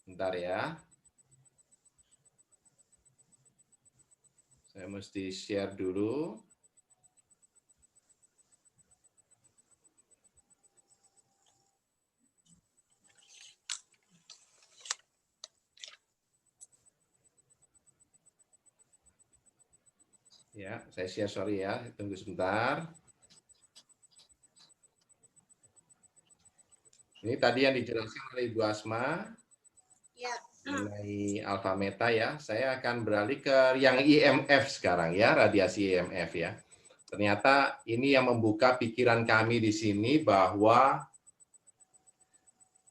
bentar ya. Saya mesti share dulu. Ya, saya share, sorry ya, tunggu sebentar. Ini tadi yang dijelaskan oleh Ibu Asma mengenai alfa meta ya. Saya akan beralih ke yang IMF sekarang ya, radiasi IMF ya. Ternyata ini yang membuka pikiran kami di sini bahwa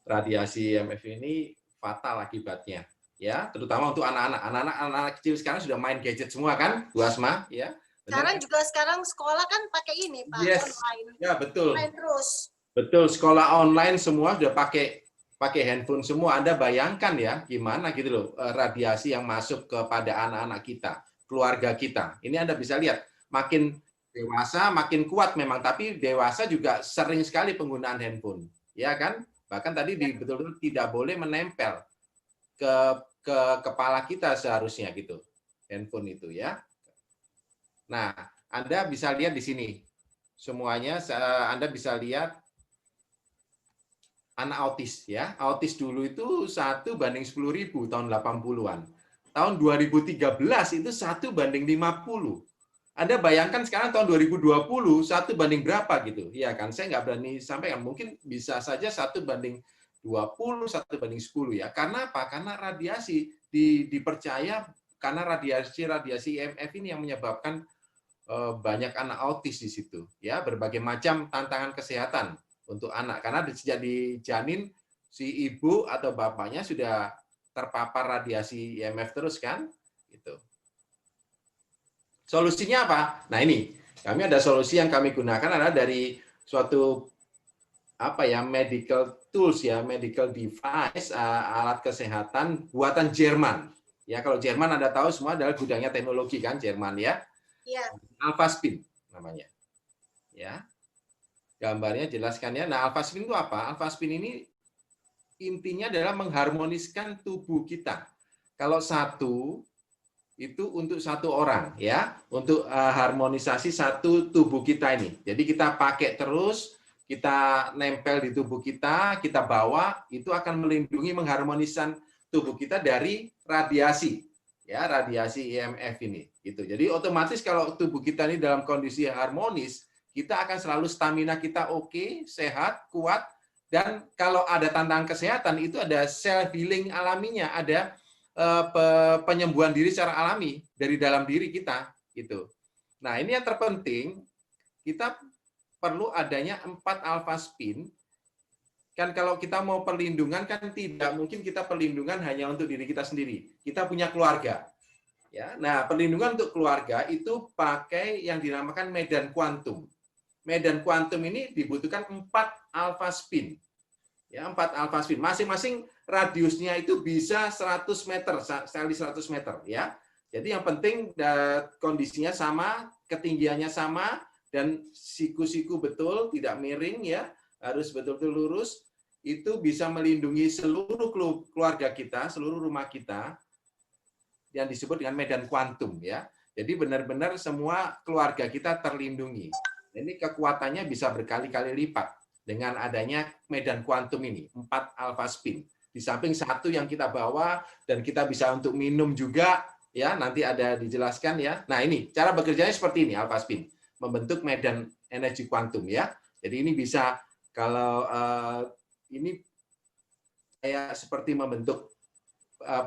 radiasi IMF ini fatal akibatnya ya, terutama untuk anak-anak kecil sekarang sudah main gadget semua kan, Bu Asma ya. Sekarang sekolah kan pakai ini Pak, yes. online. Ya, betul. Main terus. Betul, sekolah online semua sudah pakai handphone semua. Anda bayangkan ya, gimana gitu loh radiasi yang masuk kepada anak-anak kita, keluarga kita. Ini Anda bisa lihat, makin dewasa makin kuat memang, tapi dewasa juga sering sekali penggunaan handphone, ya kan? Bahkan tadi betul-betul tidak boleh menempel ke kepala kita seharusnya gitu, handphone itu ya. Nah, Anda bisa lihat di sini semuanya. Anda bisa lihat anak autis ya. Autis dulu itu 1:10.000 tahun 80-an. Tahun 2013 itu 1:50. Anda bayangkan sekarang tahun 2020 1 banding berapa gitu. Ya kan, saya nggak berani sampaikan. Mungkin bisa saja 1:20, 1:10 ya. Karena apa? Karena radiasi dipercaya karena radiasi EMF ini yang menyebabkan banyak anak autis di situ ya, berbagai macam tantangan kesehatan untuk anak, karena sejak dijanin si ibu atau bapaknya sudah terpapar radiasi IMF terus kan, gitu. Solusinya apa? Nah ini, kami ada solusi yang kami gunakan adalah dari suatu medical tools ya, medical device, alat kesehatan buatan Jerman. Ya kalau Jerman Anda tahu semua adalah gudangnya teknologi kan Jerman ya. Iya. Alphaspin namanya. Ya. Gambarnya jelaskan ya. Nah, Alphaspin itu apa? Alphaspin ini intinya adalah mengharmoniskan tubuh kita. Kalau satu itu untuk satu orang ya, untuk harmonisasi satu tubuh kita ini. Jadi kita pakai terus, kita nempel di tubuh kita bawa, itu akan melindungi, mengharmoniskan tubuh kita dari radiasi ya, radiasi IMF ini gitu. Jadi otomatis kalau tubuh kita ini dalam kondisi harmonis, kita akan selalu stamina kita oke, sehat, kuat. Dan kalau ada tantangan kesehatan, itu ada self healing alaminya, ada penyembuhan diri secara alami dari dalam diri kita, gitu. Nah ini yang terpenting, kita perlu adanya 4 alphaspin. Kan kalau kita mau perlindungan kan tidak mungkin kita perlindungan hanya untuk diri kita sendiri. Kita punya keluarga. Ya, nah perlindungan untuk keluarga itu pakai yang dinamakan medan kuantum. Medan kuantum ini dibutuhkan 4 alphaspin. Ya, 4 alphaspin. Masing-masing radiusnya itu bisa 100 meter, sekali 100 meter. Ya. Jadi yang penting kondisinya sama, ketinggiannya sama, dan siku-siku betul, tidak miring ya, harus betul-betul lurus. Itu bisa melindungi seluruh keluarga kita, seluruh rumah kita, yang disebut dengan medan kuantum ya. Jadi benar-benar semua keluarga kita terlindungi. Ini kekuatannya bisa berkali-kali lipat dengan adanya medan kuantum ini, 4 alphaspin. Di samping satu yang kita bawa dan kita bisa untuk minum juga ya, nanti ada dijelaskan ya. Nah, ini cara bekerjanya seperti ini alphaspin, membentuk medan energi kuantum ya. Jadi ini bisa kalau ini kayak seperti membentuk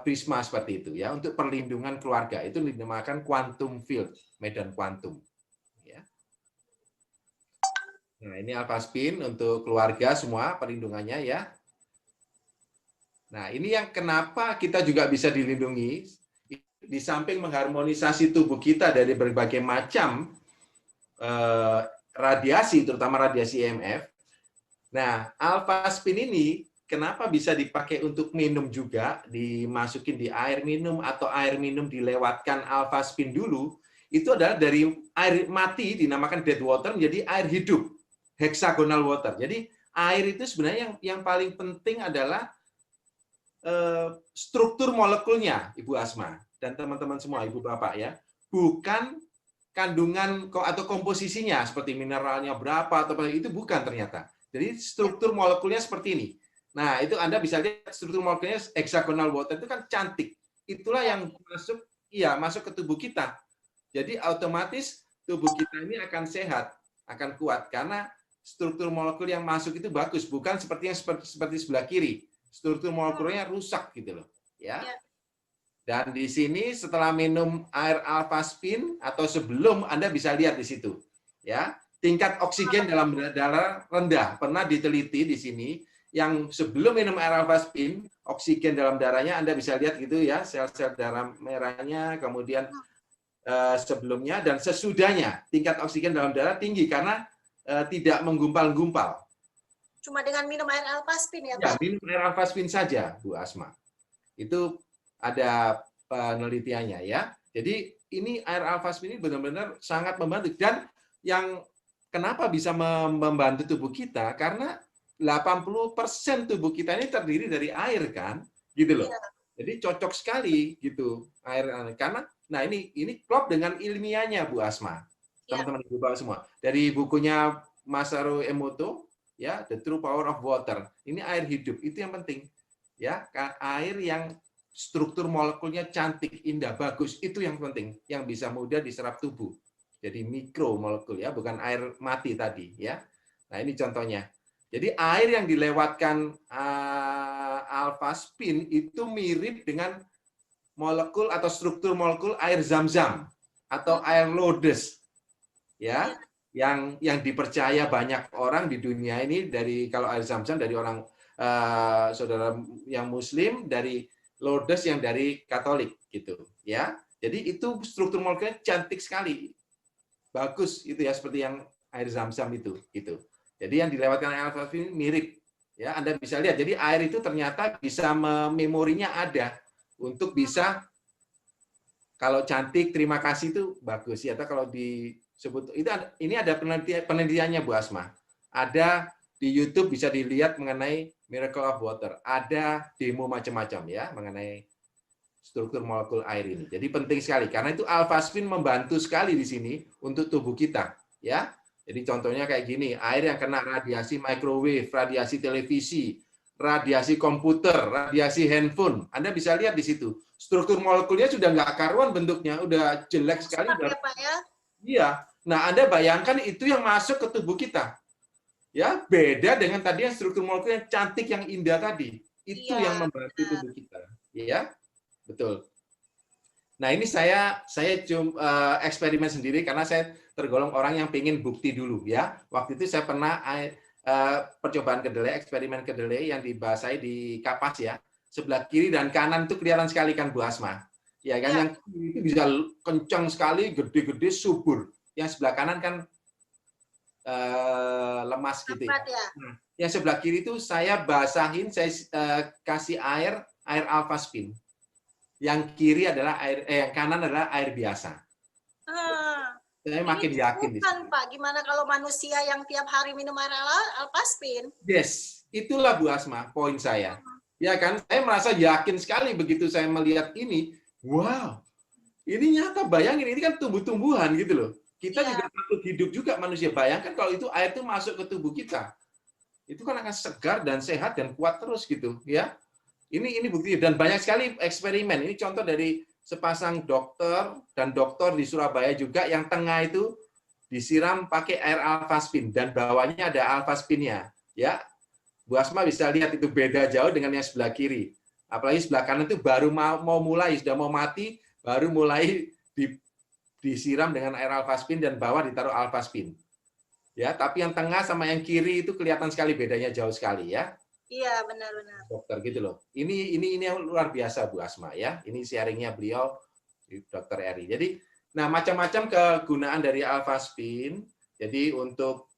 prisma seperti itu ya, untuk perlindungan keluarga. Itu dinamakan quantum field, medan kuantum. Nah, ini alphaspin untuk keluarga semua perlindungannya ya. Nah, ini yang kenapa kita juga bisa dilindungi, di samping mengharmonisasi tubuh kita dari berbagai macam radiasi, terutama radiasi IMF. Nah, alphaspin ini kenapa bisa dipakai untuk minum juga, dimasukin di air minum atau air minum dilewatkan alphaspin dulu, itu adalah dari air mati dinamakan dead water menjadi air hidup. Hexagonal water. Jadi air itu sebenarnya yang paling penting adalah struktur molekulnya, Ibu Asma dan teman-teman semua, Ibu Bapak ya, bukan kandungan atau komposisinya seperti mineralnya berapa atau itu bukan ternyata. Jadi struktur molekulnya seperti ini. Nah itu Anda bisa lihat struktur molekulnya hexagonal water itu kan cantik. Itulah yang masuk ke tubuh kita. Jadi otomatis tubuh kita ini akan sehat, akan kuat karena struktur molekul yang masuk itu bagus, bukan seperti yang seperti sebelah kiri. Struktur molekulnya rusak gitu loh, ya. Dan di sini setelah minum air alphaspin atau sebelum Anda bisa lihat di situ, ya. Tingkat oksigen dalam darah rendah. Pernah diteliti di sini yang sebelum minum air alphaspin, oksigen dalam darahnya Anda bisa lihat gitu ya, sel-sel darah merahnya, kemudian sebelumnya dan sesudahnya tingkat oksigen dalam darah tinggi karena tidak menggumpal-gumpal. Cuma dengan minum air alphaspin ya, Pak? Ya, minum air alphaspin saja, Bu Asma. Itu ada penelitiannya ya. Jadi ini air alphaspin ini benar-benar sangat membantu. Dan yang kenapa bisa membantu tubuh kita? Karena 80% tubuh kita ini terdiri dari air kan, gitu loh. Jadi cocok sekali gitu air. Karena, nah ini klop dengan ilmiahnya Bu Asma. Teman-teman Ibu Bapak semua. Dari bukunya Masaru Emoto, ya, The True Power of Water. Ini air hidup, itu yang penting. Ya, air yang struktur molekulnya cantik, indah, bagus, itu yang penting, yang bisa mudah diserap tubuh. Jadi mikro molekul ya, bukan air mati tadi ya. Nah, ini contohnya. Jadi air yang dilewatkan alphaspin itu mirip dengan molekul atau struktur molekul air Zam-Zam atau air Lourdes. Ya, yang dipercaya banyak orang di dunia ini dari kalau air Zam-Zam dari orang saudara yang Muslim dari Lourdes yang dari Katolik gitu ya. Jadi itu struktur molekulnya cantik sekali. Bagus itu ya, seperti yang air zam-zam itu gitu. Jadi yang dilewatkan air alfasfin mirip ya. Anda bisa lihat. Jadi air itu ternyata bisa memorinya ada untuk bisa, kalau cantik terima kasih itu bagus ya. Atau kalau disebut itu ini ada penelitiannya Bu Asma. Ada di YouTube bisa dilihat mengenai Miracle of Water. Ada demo macam-macam ya mengenai struktur molekul air ini. Jadi penting sekali karena itu alfasfin membantu sekali di sini untuk tubuh kita ya. Jadi contohnya kayak gini, air yang kena radiasi microwave, radiasi televisi, radiasi komputer, radiasi handphone. Anda bisa lihat di situ. Struktur molekulnya sudah nggak karuan bentuknya, udah jelek sekali. Ya, Pak, ya? Iya. Nah, Anda bayangkan itu yang masuk ke tubuh kita. Ya, beda dengan tadi yang struktur molekul yang cantik, yang indah tadi. Itu yang membantu tubuh kita. Ya, betul. Nah, ini saya cuma eksperimen sendiri karena saya tergolong orang yang pengen bukti dulu ya. Waktu itu saya pernah percobaan kedelai, eksperimen kedelai yang dibasahi di kapas ya. Sebelah kiri dan kanan itu kelihatan sekali kan Bu Asma. Ya kan, yang kiri itu bisa kencang sekali, gede-gede, subur. Yang sebelah kanan kan lemas gitu ya. Nah, yang sebelah kiri itu saya basahin, saya kasih air alfasfin. Yang kiri adalah yang kanan adalah air biasa. Saya makin yakin di sini. Pak, gimana kalau manusia yang tiap hari minum air alfasfin? Yes, itulah Bu Asma poin saya. Ya kan, saya merasa yakin sekali begitu saya melihat ini. Wow, ini nyata, bayangin ini kan tumbuh-tumbuhan gitu loh. Kita juga makhluk hidup juga manusia. Bayangkan kalau itu air itu masuk ke tubuh kita, itu kan akan segar dan sehat dan kuat terus gitu ya. Ini bukti dan banyak sekali eksperimen. Ini contoh dari sepasang dokter dan dokter di Surabaya juga yang tengah itu disiram pakai air alfasfin dan bawahnya ada alfasfinnya ya. Bu Asma bisa lihat itu beda jauh dengan yang sebelah kiri. Apalagi sebelah kanan itu baru mau mulai, sudah mau mati, baru mulai disiram dengan air alfasfin dan bawah ditaruh alfasfin. Ya, tapi yang tengah sama yang kiri itu kelihatan sekali bedanya jauh sekali ya. Iya, benar-benar. Dokter gitu loh. Ini yang luar biasa Bu Asma ya. Ini sharingnya beliau Dr. Eri. Jadi, nah macam-macam kegunaan dari alfasfin. Jadi untuk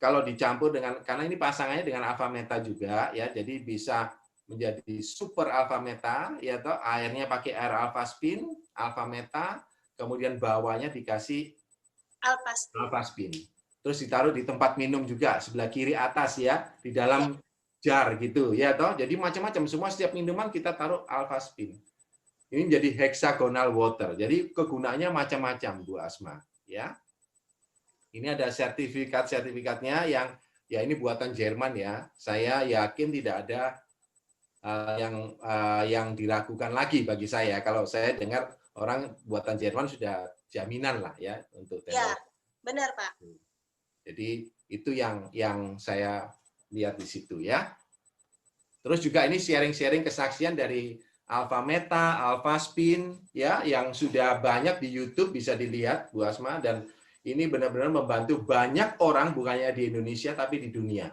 kalau dicampur dengan, karena ini pasangannya dengan alfa meta juga ya. Jadi bisa menjadi super alfa meta ya toh, airnya pakai air alfasfin, alfa meta, kemudian bawahnya dikasih alfasfin. Terus ditaruh di tempat minum juga sebelah kiri atas ya, di dalam jar gitu ya toh. Jadi macam-macam, semua setiap minuman kita taruh alfasfin. Ini jadi hexagonal water. Jadi kegunaannya macam-macam Bu Asma ya. Ini ada sertifikatnya yang ya ini buatan Jerman ya. Saya yakin tidak ada yang diragukan lagi bagi saya. Kalau saya dengar orang buatan Jerman sudah jaminan lah ya untuk teknologi. Ya, benar Pak. Jadi itu yang saya lihat di situ ya. Terus juga ini sharing-sharing kesaksian dari alfa meta, alfasfin ya yang sudah banyak di YouTube bisa dilihat Bu Asma, dan ini benar-benar membantu banyak orang, bukannya di Indonesia tapi di dunia.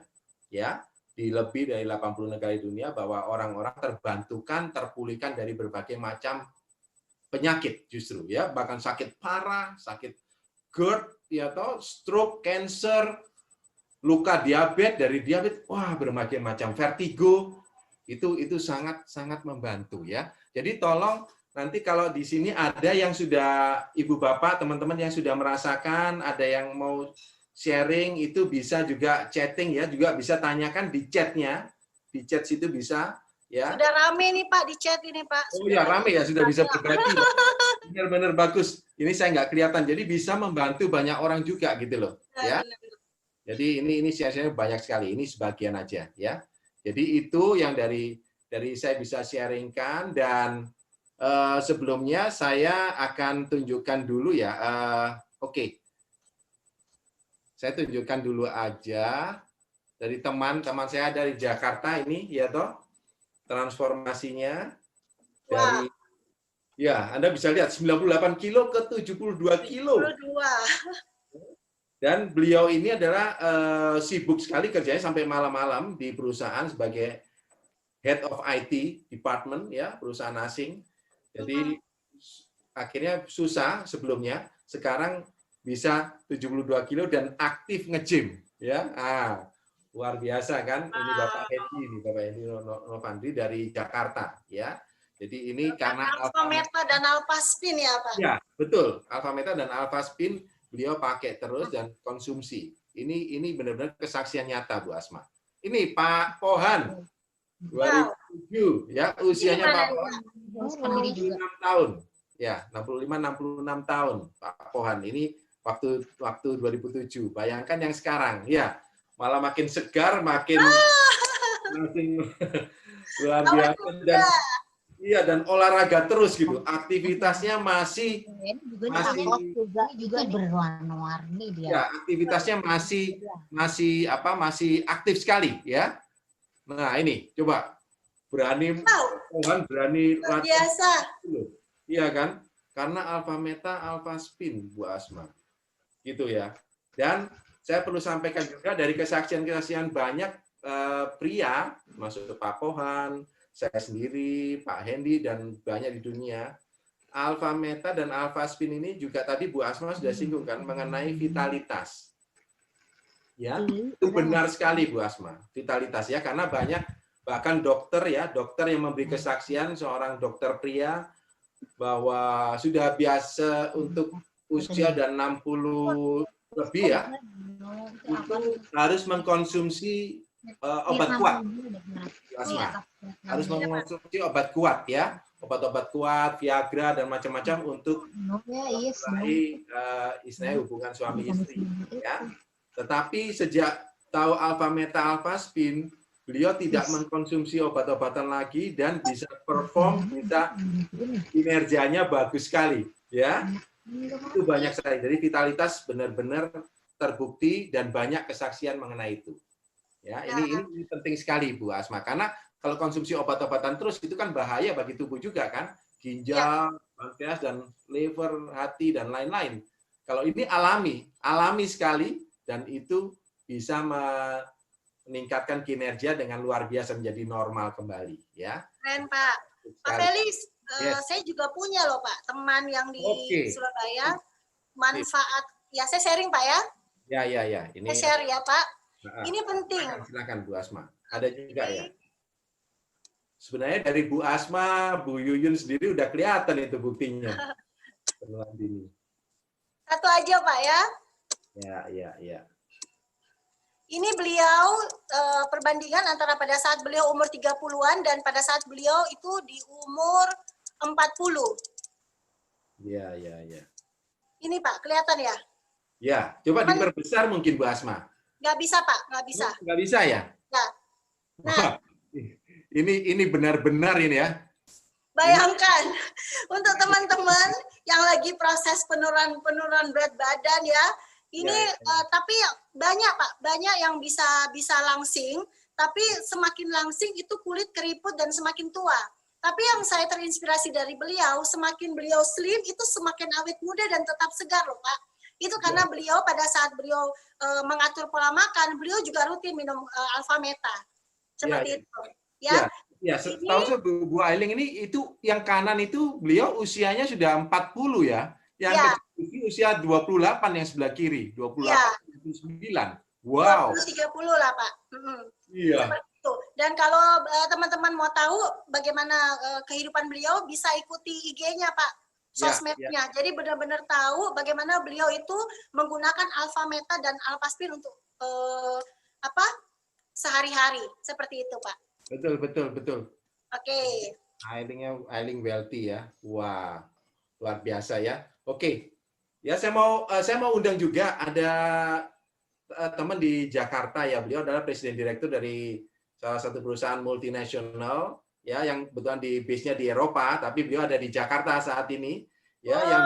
Ya, di lebih dari 80 negara di dunia, bahwa orang-orang terbantukan, terpulihkan dari berbagai macam penyakit justru ya, bahkan sakit parah, sakit GERD ya toh, stroke, cancer, luka diabetes, dari diabetes, wah berbagai macam, vertigo, itu sangat membantu ya. Jadi tolong nanti kalau di sini ada yang sudah ibu bapak, teman-teman yang sudah merasakan, ada yang mau sharing, itu bisa juga chatting ya, juga bisa tanyakan di chatnya, di chat situ bisa ya. Sudah rame nih Pak di chat ini Pak. Oh ya rame ya, sudah bisa berbagi. Benar-benar bagus. Ini saya nggak kelihatan, jadi bisa membantu banyak orang juga gitu loh ya. Jadi ini share-share banyak sekali. Ini sebagian aja ya. Jadi itu yang dari saya bisa sharingkan, dan sebelumnya saya akan tunjukkan dulu ya. Oke. Saya tunjukkan dulu aja dari teman-teman saya dari Jakarta ini ya toh, transformasinya dari ya Anda bisa lihat 98 kilo ke 72 kilo. 72. Dan beliau ini adalah sibuk sekali kerjanya sampai malam-malam di perusahaan sebagai head of IT department ya, perusahaan asing. Jadi akhirnya susah sebelumnya, sekarang bisa 72 kilo dan aktif nge-gym ya. Luar biasa kan? Ini Bapak Hendi Novandri dari Jakarta ya. Jadi ini karena Alpha Meta dan Alpha Spin ya Pak? Ya, betul. Alpha Meta dan Alpha Spin beliau pakai terus dan konsumsi. Ini benar-benar kesaksian nyata Bu Asma. Ini Pak Pohan 2007 ya, usianya Pak Pohan 66 tahun. Ya, 65-66 tahun Pak Pohan. Ini waktu 2007. Bayangkan yang sekarang, ya malah makin segar, makin luar biasa dan olahraga terus gitu. Aktivitasnya masih juga berwarna-warni dia. Ya, aktivitasnya masih aktif sekali ya. Nah, ini coba berani luar biasa. Iya kan? Karena Alpha Meta, Alpha Spin Bu Asma. Gitu ya. Dan saya perlu sampaikan juga dari kesaksian-kesaksian banyak pria, masuk ke Pak Pohan, saya sendiri, Pak Hendi, dan banyak di dunia. Alpha Meta dan Alpha Spin ini juga tadi Bu Asma sudah singgung kan mengenai vitalitas. Ya, itu benar sekali Bu Asma, vitalitas ya, karena banyak bahkan dokter yang memberi kesaksian, seorang dokter pria bahwa sudah biasa untuk usia dan 60 lebih ya, itu harus mengkonsumsi obat kuat. Asma. Harus mengonsumsi obat kuat ya, obat-obat kuat, Viagra dan macam-macam untuk istilahnya hubungan suami istri ya. Tetapi sejak tahu Alpha Meta Alpha Spin, beliau tidak mengkonsumsi obat-obatan lagi dan bisa perform, bisa kinerjanya bagus sekali ya. Itu banyak sekali. Jadi vitalitas benar-benar terbukti dan banyak kesaksian mengenai itu. Ya, ini penting sekali Bu Asma, karena kalau konsumsi obat-obatan terus itu kan bahaya bagi tubuh juga kan, ginjal, pankreas dan liver, hati dan lain-lain. Kalau ini alami sekali dan itu bisa meningkatkan kinerja dengan luar biasa menjadi normal kembali ya. Keren Pak. Pak Felis, saya juga punya loh Pak, teman yang di Surabaya, manfaat, ya saya sharing Pak ya. Ya. Ini saya share ya Pak. Ini penting. Silakan Bu Asma. Ada juga ya. Sebenarnya dari Bu Asma, Bu Yuyun sendiri udah kelihatan itu buktinya. Satu aja Pak ya. Ya. Ini beliau perbandingan antara pada saat beliau umur 30-an dan pada saat beliau itu di umur 40. Ya. Ini Pak, kelihatan ya? Ya, coba diperbesar mungkin Bu Asma. Nggak bisa Pak, nggak bisa. Nggak bisa ya? Nah, ini benar-benar ini ya. Bayangkan untuk teman-teman yang lagi proses penurunan berat badan ya, ini tapi banyak Pak, banyak yang bisa langsing, tapi semakin langsing itu kulit keriput dan semakin tua. Tapi yang saya terinspirasi dari beliau, semakin beliau slim itu semakin awet muda dan tetap segar loh Pak. Itu karena beliau pada saat beliau mengatur pola makan, beliau juga rutin minum Alpha Meta. Seperti itu. Ya. Tahu saya Bu Ailing ini itu yang kanan itu beliau usianya sudah 40 ya. Yang kecil usia 28 yang sebelah kiri, 28 29. Wow. 30 lah Pak. Iya. Seperti itu. Dan kalau teman-teman mau tahu bagaimana kehidupan beliau, bisa ikuti IG-nya Pak. Sosmednya. Jadi benar-benar tahu bagaimana beliau itu menggunakan Alpha Meta dan Alpha Spin untuk sehari-hari. Seperti itu, Pak. Betul. Oke. Ailing Wealthy ya. Wah, luar biasa ya. Oke. Ya, saya mau undang juga ada teman di Jakarta ya. Beliau adalah presiden direktur dari salah satu perusahaan multinasional ya, yang kebetulan di base-nya di Eropa, tapi beliau ada di Jakarta saat ini ya, yang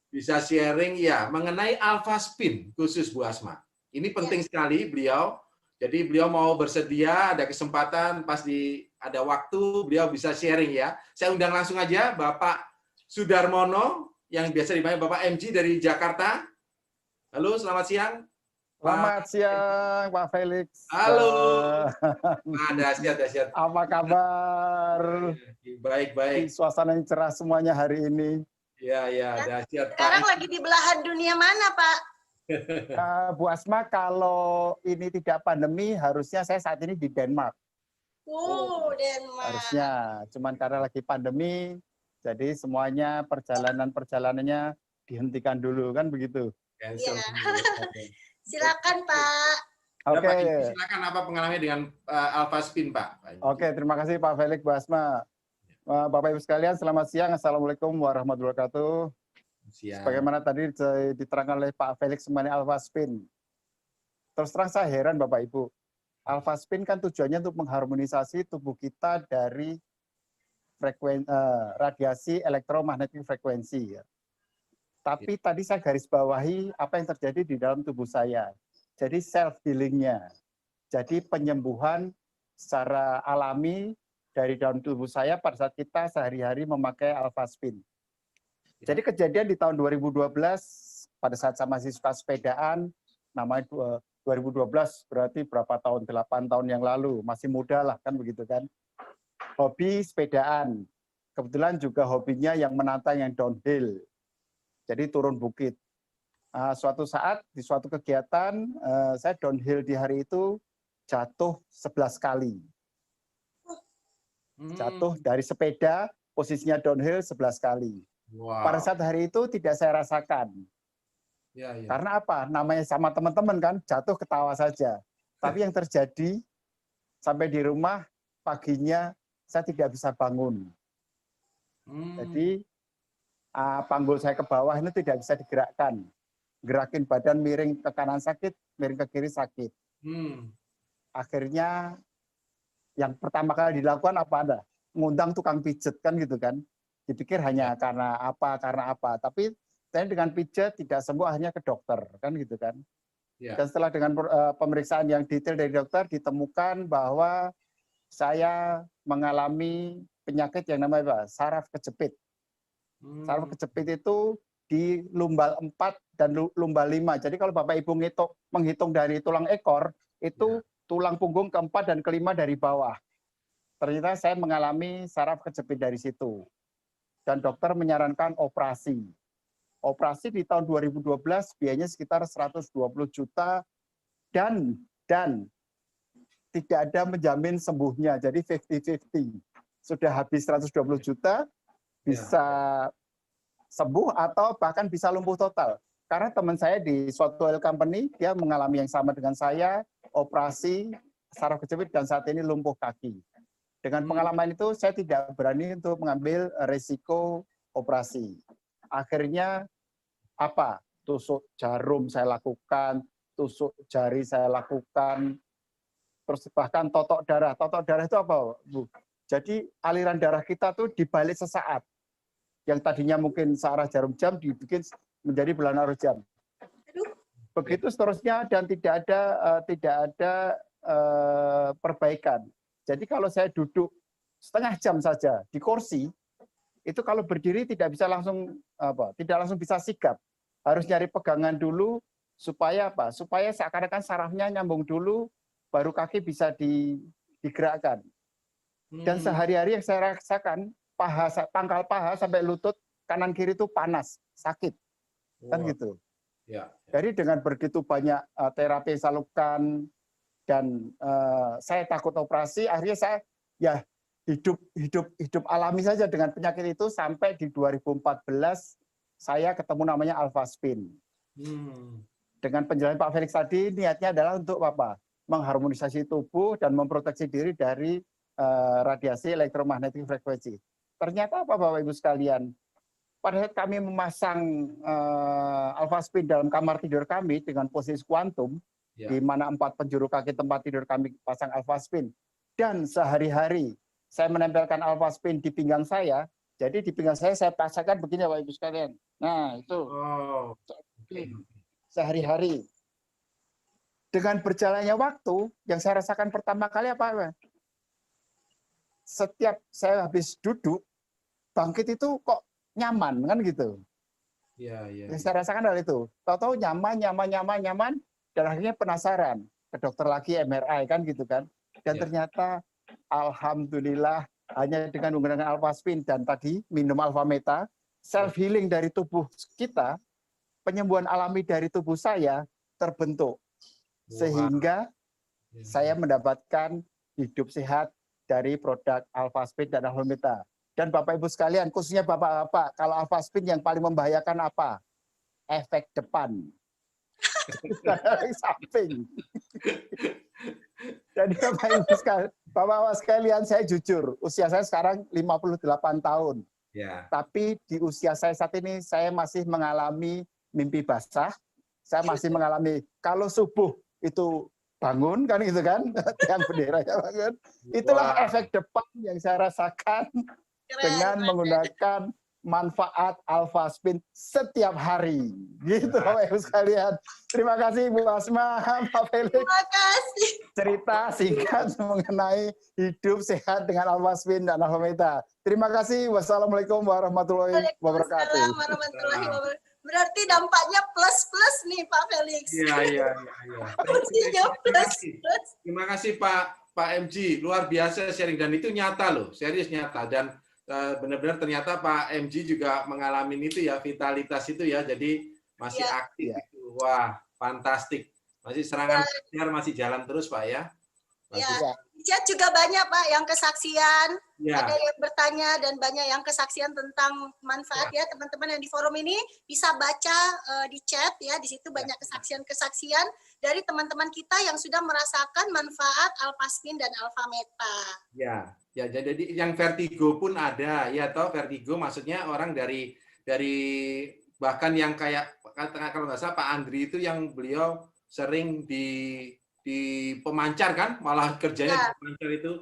bisa sharing ya mengenai Alpha Spin khusus Bu Asma. Ini penting sekali beliau. Jadi beliau mau bersedia, ada kesempatan pas ada waktu beliau bisa sharing ya. Saya undang langsung aja Bapak Sudarmono yang biasa dipanggil Bapak MG dari Jakarta. Halo, selamat siang. Selamat siang Pak Felix. Halo. Dahsyat. Apa kabar? Baik. Suasana yang cerah semuanya hari ini. Ya, dahsyat. Sekarang lagi di belahan dunia mana, Pak? Bu Asma, kalau ini tidak pandemi, harusnya saya saat ini di Denmark. Denmark. Harusnya, cuman karena lagi pandemi, jadi semuanya perjalanannya dihentikan dulu, kan begitu? Iya. Silakan, Pak. Oke. Silakan, apa pengalamannya dengan Alpha Spin, Pak? Oke, terima kasih Pak Felix, Bu Asma. Bapak Ibu sekalian, selamat siang. Assalamualaikum warahmatullahi wabarakatuh. Siang. Bagaimana tadi diterangkan oleh Pak Felix mengenai Alpha Spin. Terus terang saya heran Bapak Ibu. Alpha Spin kan tujuannya untuk mengharmonisasi tubuh kita dari radiasi elektromagnetik frekuensi. Ya. Tapi tadi saya garis bawahi apa yang terjadi di dalam tubuh saya. Jadi self healingnya. Jadi penyembuhan secara alami dari dalam tubuh saya pada saat kita sehari-hari memakai Alpha Spin. Jadi kejadian di tahun 2012 pada saat saya masih suka sepedaan, namanya 2012 berarti berapa tahun, 8 tahun yang lalu, masih muda lah kan begitu kan. Hobi sepedaan, kebetulan juga hobinya yang menantang yang downhill, jadi turun bukit. Suatu saat di suatu kegiatan, saya downhill di hari itu jatuh 11 kali. Jatuh dari sepeda, posisinya downhill 11 kali. Wow. Pada saat hari itu tidak saya rasakan. Ya. Karena apa? Namanya sama teman-teman kan, jatuh ketawa saja. Tapi yang terjadi, sampai di rumah, paginya saya tidak bisa bangun. Jadi, panggul saya ke bawah ini tidak bisa digerakkan. Gerakin badan miring ke kanan sakit, miring ke kiri sakit. Akhirnya, yang pertama kali dilakukan apa ada? Ngundang tukang pijet kan gitu kan. Dipikir hanya karena apa. Tapi saya dengan pijat tidak sembuh, akhirnya ke dokter kan gitu kan. Dan setelah dengan pemeriksaan yang detail dari dokter ditemukan bahwa saya mengalami penyakit yang namanya saraf kejepit. Saraf kejepit itu di lumbal 4 dan lumbal 5. Jadi kalau Bapak Ibu menghitung dari tulang ekor, itu tulang punggung ke-4 dan ke-5 dari bawah. Ternyata saya mengalami saraf kejepit dari situ. Dan dokter menyarankan operasi. Operasi di tahun 2012 biayanya sekitar 120 juta dan tidak ada menjamin sembuhnya. Jadi 50-50. Sudah habis 120 juta, bisa sembuh atau bahkan bisa lumpuh total. Karena teman saya di suatu oil company, dia mengalami yang sama dengan saya, operasi saraf kejepit dan saat ini lumpuh kaki. Dengan pengalaman itu, saya tidak berani untuk mengambil risiko operasi. Akhirnya, apa? Tusuk jarum saya lakukan, tusuk jari saya lakukan, terus bahkan totok darah. Totok darah itu apa, Bu? Jadi aliran darah kita tuh dibalik sesaat. Yang tadinya mungkin searah jarum jam dibikin menjadi bulan arus jam. Begitu seterusnya dan tidak ada perbaikan. Jadi kalau saya duduk setengah jam saja di kursi, itu kalau berdiri tidak langsung bisa sigap. Harus nyari pegangan dulu supaya apa? Supaya seakan-akan sarafnya nyambung dulu, baru kaki bisa digerakkan. Dan sehari-hari yang saya rasakan, pangkal paha sampai lutut kanan kiri itu panas, sakit, kan gitu. Jadi dengan begitu banyak terapi yang saya lakukan dan saya takut operasi, akhirnya saya hidup alami saja dengan penyakit itu sampai di 2014 saya ketemu namanya Alpha Spin. Dengan penjelasan Pak Felix tadi, niatnya adalah untuk apa? Mengharmonisasi tubuh dan memproteksi diri dari radiasi elektromagnetik frekuensi. Ternyata apa Bapak Ibu sekalian? Pada saat kami memasang Alpha Spin dalam kamar tidur kami dengan posisi kuantum, di mana 4 penjuru kaki tempat tidur kami pasang Alpha Spin, dan sehari-hari saya menempelkan Alpha Spin di pinggang saya, jadi di pinggang saya pasangkan begini Bapak Ibu sekalian. Nah itu sehari-hari. Dengan berjalannya waktu, yang saya rasakan pertama kali apa? Setiap saya habis duduk, bangkit itu kok nyaman, kan gitu. Yang saya rasakan adalah itu. Tahu-tahu nyaman, Dan akhirnya penasaran, ke dokter lagi MRI kan gitu kan. Dan ternyata alhamdulillah hanya dengan menggunakan Alphaspin dan tadi minum Alphameta, self healing dari tubuh kita, penyembuhan alami dari tubuh saya terbentuk. Sehingga saya mendapatkan hidup sehat dari produk Alphaspin dan Alphameta. Dan Bapak Ibu sekalian, khususnya Bapak-bapak, kalau Alphaspin yang paling membahayakan apa? Efek depan. Dari samping. Jadi Bapak-bapak sekalian, saya jujur, usia saya sekarang 58 tahun. Ya. Tapi di usia saya saat ini, saya masih mengalami mimpi basah. Saya masih mengalami, kalau subuh itu bangun, kan gitu kan, yang benderanya bangun. Itulah efek depan yang saya rasakan dengan menggunakan manfaat Alphaspin setiap hari. Gitu Bapak Ibu sekalian. Terima kasih Bu Asma, Pak Felix. Terima kasih. Cerita singkat mengenai hidup sehat dengan Alphaspin dan Alphameta. Terima kasih. Wassalamualaikum warahmatullahi wabarakatuh. Waalaikumsalam warahmatullahi wabarakatuh. Berarti dampaknya plus-plus nih Pak Felix. Iya. Terima kasih Pak MG, luar biasa sharing dan itu nyata loh, serius nyata dan benar-benar ternyata Pak MG juga mengalami itu ya, vitalitas itu ya, jadi masih aktif itu. Wah, fantastik. Masih serangan PCR masih jalan terus Pak ya. Di chat juga banyak Pak yang kesaksian, Ya. ada yang bertanya dan banyak yang kesaksian tentang manfaat ya teman-teman yang di forum ini bisa baca di chat ya, di situ banyak kesaksian-kesaksian dari teman-teman kita yang sudah merasakan manfaat Alphaspin dan Alphameta. Ya, jadi yang vertigo pun ada ya, toh vertigo maksudnya orang dari bahkan yang kayak kalau nggak salah Pak Andri itu yang beliau sering di pemancar kan, malah kerjanya di pemancar itu,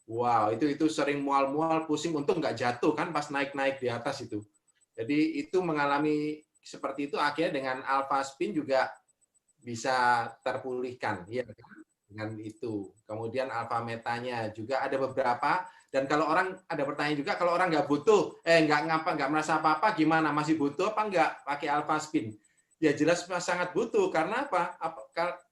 wow itu sering mual-mual, pusing, untung nggak jatuh kan pas naik-naik di atas itu. Jadi itu mengalami seperti itu, akhirnya dengan Alphaspin juga bisa terpulihkan ya dengan itu. Kemudian Alphametanya juga ada beberapa, dan kalau orang ada pertanyaan juga, kalau orang nggak butuh, nggak merasa apa-apa, gimana, masih butuh apa nggak pakai Alphaspin? Ya jelas sangat butuh, karena apa?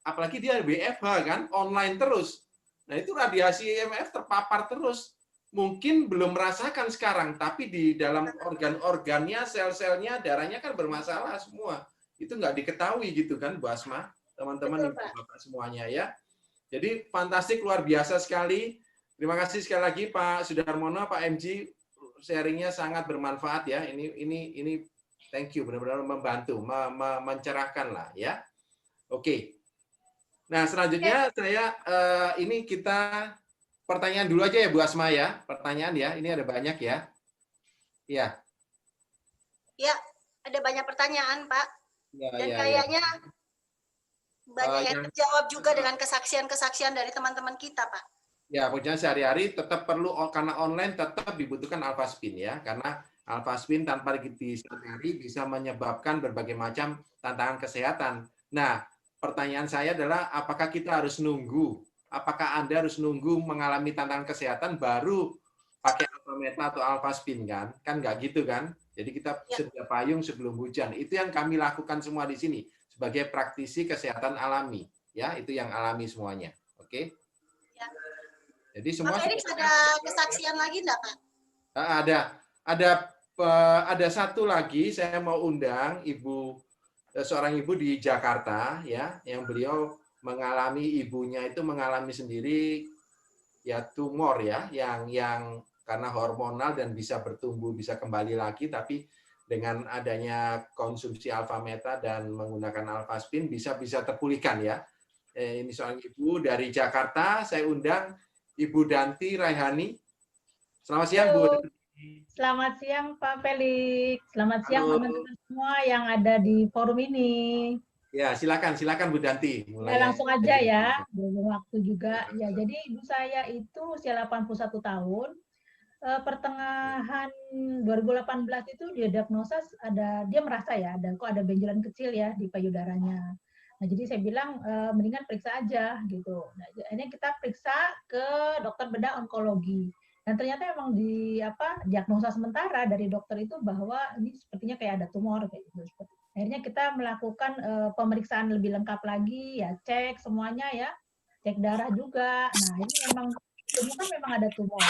Apalagi dia WFH kan, online terus. Nah itu radiasi EMF terpapar terus. Mungkin belum merasakan sekarang, tapi di dalam organ-organnya, sel-selnya, darahnya kan bermasalah semua. Itu nggak diketahui gitu kan, Bu Asma, teman-teman, Bapak semuanya ya. Jadi fantastik, luar biasa sekali. Terima kasih sekali lagi Pak Sudarmono, Pak MG, sharingnya sangat bermanfaat ya. Ini thank you, benar-benar membantu, mencerahkan lah ya. Oke. Nah selanjutnya saya ini kita pertanyaan dulu aja ya Bu Asma ya. Pertanyaan ya, ini ada banyak ya. Iya. Ya, ada banyak pertanyaan Pak. Dan Ya. kayaknya banyak yang terjawab juga dengan kesaksian-kesaksian dari teman-teman kita Pak. Ya, pokoknya sehari-hari tetap perlu, karena online tetap dibutuhkan Alphaspin ya, karena Alphaspin tanpa disadari bisa menyebabkan berbagai macam tantangan kesehatan. Nah, pertanyaan saya adalah apakah kita harus nunggu? Apakah Anda harus nunggu mengalami tantangan kesehatan baru pakai Alphameta atau Alphaspin kan? Kan nggak gitu kan? Jadi kita sedia payung sebelum hujan. Itu yang kami lakukan semua di sini sebagai praktisi kesehatan alami. Ya, itu yang alami semuanya. Oke? Ya. Jadi semua Pak Felix ada kesaksian lagi enggak Pak? Ada satu lagi, saya mau undang seorang ibu di Jakarta ya, yang beliau ibunya itu mengalami sendiri ya tumor ya, yang karena hormonal dan bisa bertumbuh, bisa kembali lagi, tapi dengan adanya konsumsi Alphameta dan menggunakan Alphaspin bisa terpulihkan ya. Ini seorang ibu dari Jakarta, saya undang Ibu Danti Raihani. Selamat siang Bu. Selamat siang Pak Felix. Selamat siang teman-teman semua yang ada di forum ini. Ya, silakan Bu Danti. Ya, langsung aja ya, belum waktu juga. Ya, jadi ibu saya itu usia 81 tahun. Pertengahan 2018 itu dia diagnosa dia merasa ya kok ada benjolan kecil ya di payudaranya. Nah, jadi saya bilang mendingan periksa aja gitu. Nah, ini kita periksa ke dokter bedah onkologi. Dan ternyata emang diagnosa sementara dari dokter itu bahwa ini sepertinya kayak ada tumor kayak gitu. Akhirnya kita melakukan pemeriksaan lebih lengkap lagi, ya cek semuanya ya, cek darah juga. Nah ini memang ditemukan memang ada tumor.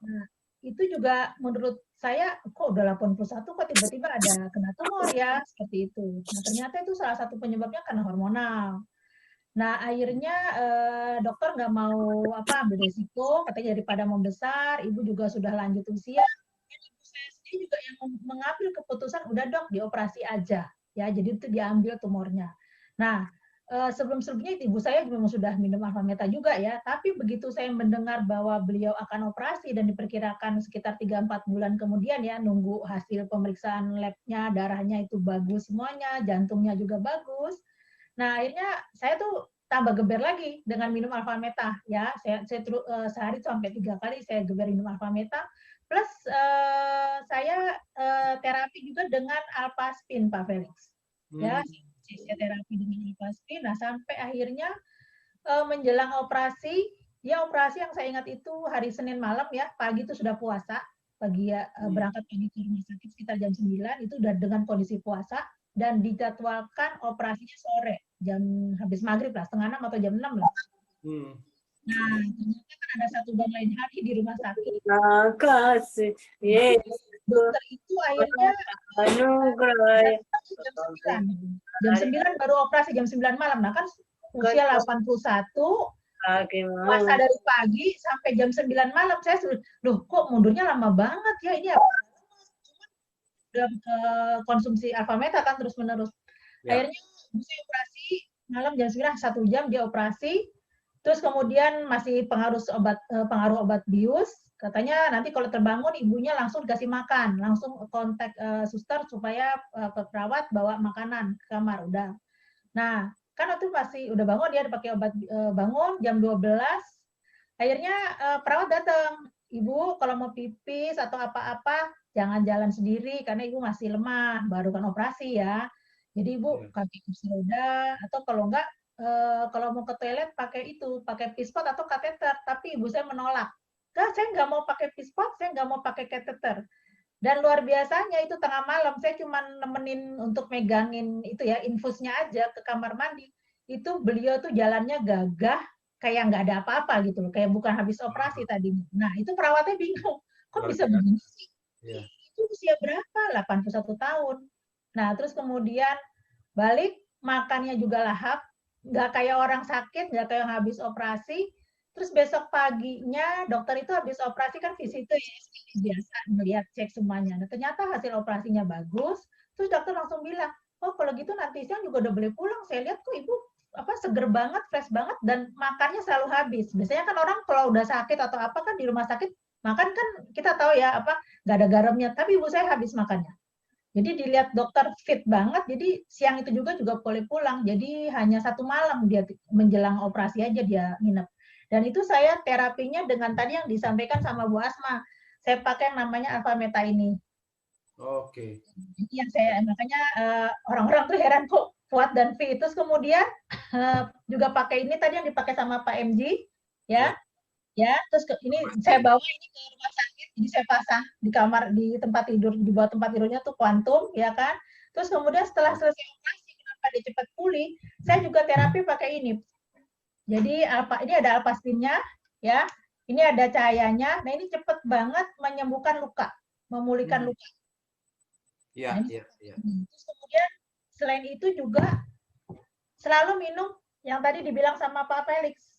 Nah itu juga menurut saya kok udah 81 kok tiba-tiba ada kena tumor ya, seperti itu. Nah ternyata itu salah satu penyebabnya karena hormonal. Nah akhirnya dokter nggak mau ambil risiko, katanya daripada membesar, ibu juga sudah lanjut usia. Dan ibu saya sendiri juga yang mengambil keputusan udah dok dioperasi aja, ya jadi itu diambil tumornya. Nah sebelum-sebelumnya ibu saya memang sudah minum Alfameta juga ya, tapi begitu saya mendengar bahwa beliau akan operasi dan diperkirakan sekitar 3-4 bulan kemudian ya, nunggu hasil pemeriksaan labnya, darahnya itu bagus semuanya, jantungnya juga bagus. Nah akhirnya saya tuh tambah geber lagi dengan minum Alfameta ya, saya sehari sampai 3 kali saya geber minum Alfameta, plus saya terapi juga dengan Alphaspin Pak Felix ya, saya terapi dengan Alphaspin. Nah sampai akhirnya menjelang operasi, ya operasi yang saya ingat itu hari Senin malam ya, pagi itu sudah puasa, pagi ya berangkat pagi ke rumah sakit sekitar jam 9, itu udah dengan kondisi puasa, dan dijadwalkan operasinya sore, jam habis maghrib lah, 5:30 atau jam 6 lah. Nah, ternyata kan ada satu dan lain hari di rumah sakit. Dokter itu akhirnya jam 9 baru operasi, jam 9 malam. Nah kan usia 81, puasa dari pagi sampai jam 9 malam. Saya sudah, loh kok mundurnya lama banget ya, ini apa? Udah konsumsi Alfameta kan terus-menerus. Akhirnya saya operasi malam jam 9, 1 jam dia operasi. Terus kemudian masih pengaruh obat bius. Katanya nanti kalau terbangun ibunya langsung dikasih makan, langsung kontak suster supaya perawat bawa makanan ke kamar. Udah. Nah, kan waktu masih udah bangun, dia pakai obat bangun jam 12. Akhirnya perawat datang. Ibu kalau mau pipis atau apa-apa jangan jalan sendiri karena ibu masih lemah, baru kan operasi ya. Jadi ibu pakai kursi roda, atau kalau enggak kalau mau ke toilet pakai pispot atau kateter. Tapi ibu saya menolak. Saya nggak mau pakai pispot, saya nggak mau pakai kateter. Dan luar biasanya itu tengah malam saya cuma nemenin untuk megangin itu ya infusnya aja ke kamar mandi. Itu beliau tuh jalannya gagah kayak nggak ada apa-apa gitu loh, kayak bukan habis operasi tadi. Nah itu perawatnya bingung, kok bisa begini sih? Itu usia berapa? 81 tahun. Nah terus kemudian balik, makannya juga lahap, nggak kayak orang sakit, nggak kayak yang habis operasi. Terus besok paginya dokter itu habis operasi kan visit ya seperti biasa, melihat cek semuanya. Nah, ternyata hasil operasinya bagus. Terus dokter langsung bilang, oh kalau gitu nanti siang juga udah boleh pulang. Saya lihat kok ibu seger banget, fresh banget, dan makannya selalu habis. Biasanya kan orang kalau udah sakit atau apa kan di rumah sakit makan kan kita tahu ya nggak ada garamnya. Tapi ibu saya habis makannya. Jadi dilihat dokter fit banget, jadi siang itu juga boleh pulang. Jadi hanya 1 malam dia menjelang operasi aja dia nginep. Dan itu saya terapinya dengan tadi yang disampaikan sama Bu Asma. Saya pakai namanya Alfameta ini. Oke. Yang saya makanya orang-orang tuh heran kok kuat dan fit. Terus kemudian juga pakai ini tadi yang dipakai sama Pak MG, ya. Ya, terus ini saya bawa ini ke rumah sakit, jadi saya pasang di kamar, di tempat tidur, di bawah tempat tidurnya tuh kuantum, ya kan. Terus kemudian setelah selesai operasi, kenapa dia cepat pulih, saya juga terapi pakai ini. Jadi ini ada Alphaspinnya, ya, ini ada cahayanya, nah ini cepat banget menyembuhkan luka, memulihkan luka. Iya, iya. Terus kemudian selain itu juga selalu minum yang tadi dibilang sama Pak Felix.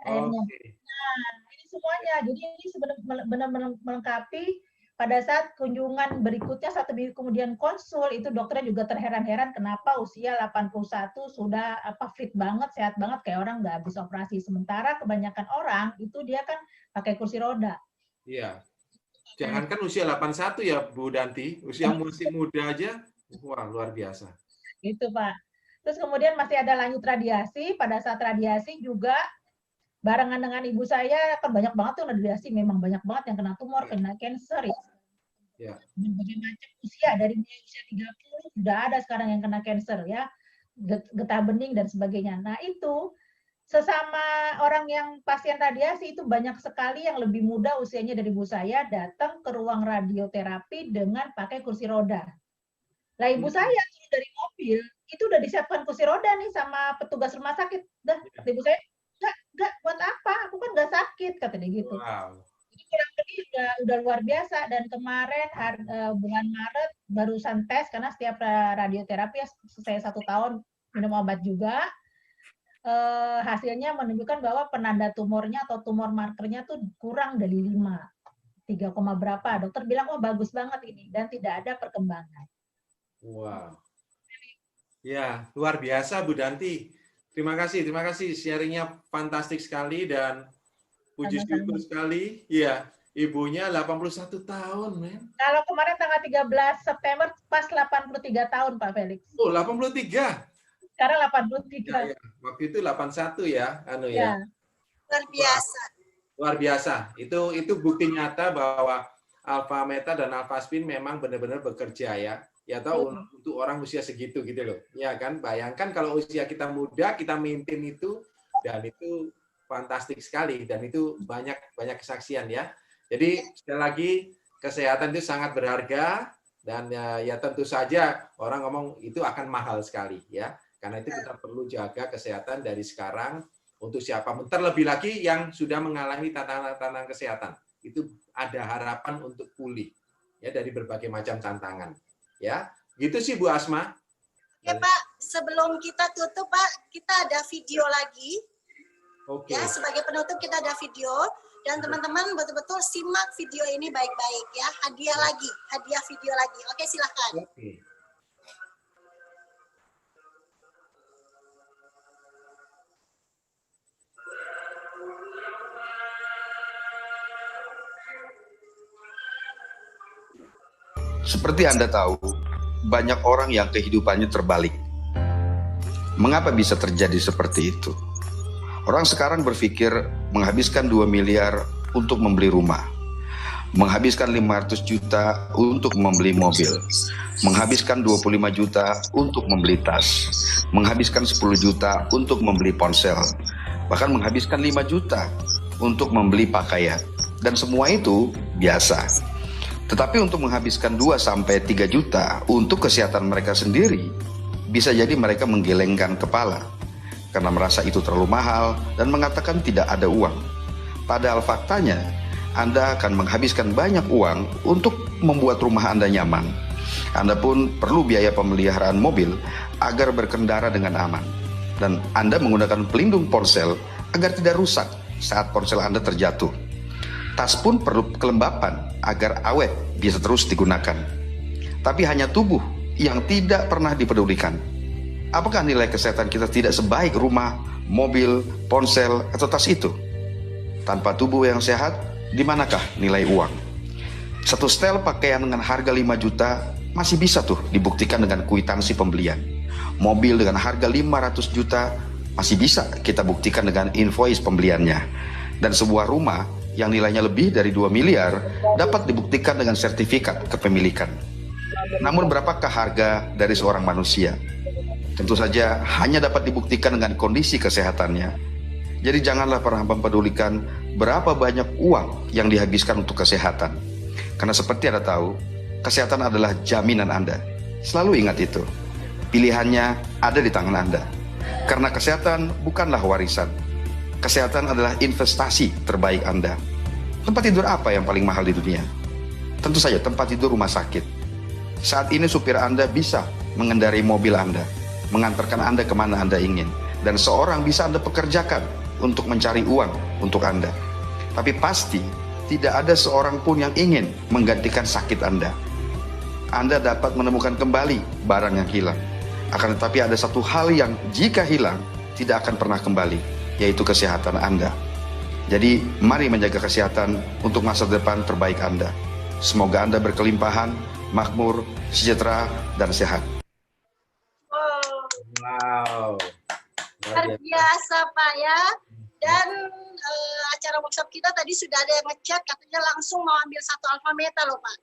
Airnya. Nah, ini semuanya. Jadi ini benar-benar melengkapi. Pada saat kunjungan berikutnya 1 minggu kemudian konsul, itu dokternya juga terheran-heran kenapa usia 81 sudah fit banget, sehat banget kayak orang nggak habis operasi. Sementara kebanyakan orang itu dia kan pakai kursi roda. Iya. Jangankan usia 81 ya Bu Danti, usia masih muda aja, wah luar biasa. Itu Pak. Terus kemudian masih ada lanjut radiasi. Pada saat radiasi juga barengan dengan ibu saya kan banyak banget tuh radiasi, memang banyak banget yang kena tumor, kena cancer ya. Berbagai macam usia, dari mulai usia 30 sudah ada sekarang yang kena cancer ya, getah bening dan sebagainya. Nah itu sesama orang yang pasien radiasi itu banyak sekali yang lebih muda usianya dari ibu saya datang ke ruang radioterapi dengan pakai kursi roda. Lah ibu saya turun dari mobil, itu udah disiapkan kursi roda nih sama petugas rumah sakit. Dah, ibu saya, enggak, buat apa? Aku kan nggak sakit, kata dia gitu. Wow. Jadi kurang lebih udah luar biasa. Dan kemarin bulan Maret barusan tes, karena setiap radioterapi ya saya 1 tahun minum obat juga. Hasilnya menunjukkan bahwa penanda tumornya atau tumor markernya tuh kurang dari 5. 3, berapa. Dokter bilang, oh bagus banget ini. Dan tidak ada perkembangan. Wow. Ya, luar biasa Bu Danti. Terima kasih sharingnya fantastik sekali dan puji syukur sekali. Ya, ibunya 81 tahun, men. Kalau kemarin tanggal 13 September pas 83 tahun, Pak Felix. Oh, 83. Sekarang 83. Ya. Waktu itu 81 ya, ya. Luar biasa. Luar biasa. Itu bukti nyata bahwa alfa meta dan alfa spin memang benar-benar bekerja ya. Ya tahu untuk orang usia segitu gitu loh. Ya kan, bayangkan kalau usia kita muda kita maintain itu dan itu fantastik sekali dan itu banyak kesaksian ya. Jadi sekali lagi kesehatan itu sangat berharga dan ya tentu saja orang ngomong itu akan mahal sekali ya. Karena itu kita perlu jaga kesehatan dari sekarang untuk siapapun. Terlebih lagi yang sudah mengalami tantangan kesehatan. Itu ada harapan untuk pulih ya dari berbagai macam tantangan. Ya, gitu sih Bu Asma. Oke Pak, sebelum kita tutup Pak, kita ada video lagi. Oke. Ya, sebagai penutup kita ada video dan teman-teman betul-betul simak video ini baik-baik ya. Hadiah video lagi. Oke, silahkan. Oke. Seperti Anda tahu, banyak orang yang kehidupannya terbalik. Mengapa bisa terjadi seperti itu? Orang sekarang berpikir menghabiskan 2 miliar untuk membeli rumah, menghabiskan 500 juta untuk membeli mobil, menghabiskan 25 juta untuk membeli tas, menghabiskan 10 juta untuk membeli ponsel, bahkan menghabiskan 5 juta untuk membeli pakaian. Dan semua itu biasa. Tetapi untuk menghabiskan 2-3 juta untuk kesehatan mereka sendiri, bisa jadi mereka menggelengkan kepala karena merasa itu terlalu mahal dan mengatakan tidak ada uang. Padahal faktanya, Anda akan menghabiskan banyak uang untuk membuat rumah Anda nyaman. Anda pun perlu biaya pemeliharaan mobil agar berkendara dengan aman. Dan Anda menggunakan pelindung ponsel agar tidak rusak saat ponsel Anda terjatuh. Tas pun perlu kelembapan agar awet bisa terus digunakan. Tapi hanya tubuh yang tidak pernah dipedulikan. Apakah nilai kesehatan kita tidak sebaik rumah, mobil, ponsel, atau tas itu? Tanpa tubuh yang sehat, di manakah nilai uang? Satu setel pakaian dengan harga 5 juta masih bisa tuh dibuktikan dengan kwitansi pembelian. Mobil dengan harga 500 juta masih bisa kita buktikan dengan invoice pembeliannya. Dan sebuah rumah yang nilainya lebih dari 2 miliar dapat dibuktikan dengan sertifikat kepemilikan. Namun berapakah harga dari seorang manusia? Tentu saja hanya dapat dibuktikan dengan kondisi kesehatannya. Jadi janganlah pernah mempedulikan berapa banyak uang yang dihabiskan untuk kesehatan. Karena seperti Anda tahu, kesehatan adalah jaminan Anda. Selalu ingat itu. Pilihannya ada di tangan Anda. Karena kesehatan bukanlah warisan. Kesehatan adalah investasi terbaik Anda. Tempat tidur apa yang paling mahal di dunia? Tentu saja tempat tidur rumah sakit. Saat ini supir Anda bisa mengendarai mobil Anda, mengantarkan Anda kemana Anda ingin. Dan seorang bisa Anda pekerjakan untuk mencari uang untuk Anda. Tapi pasti tidak ada seorang pun yang ingin menggantikan sakit Anda. Anda dapat menemukan kembali barang yang hilang. Akan tetapi ada satu hal yang jika hilang tidak akan pernah kembali, yaitu kesehatan Anda. Jadi mari menjaga kesehatan untuk masa depan terbaik Anda. Semoga Anda berkelimpahan, makmur, sejahtera, dan sehat. Wow. Luar biasa Pak ya. Dan acara workshop kita tadi sudah ada yang ngechat katanya langsung mau ambil 1 alfa meta loh Pak.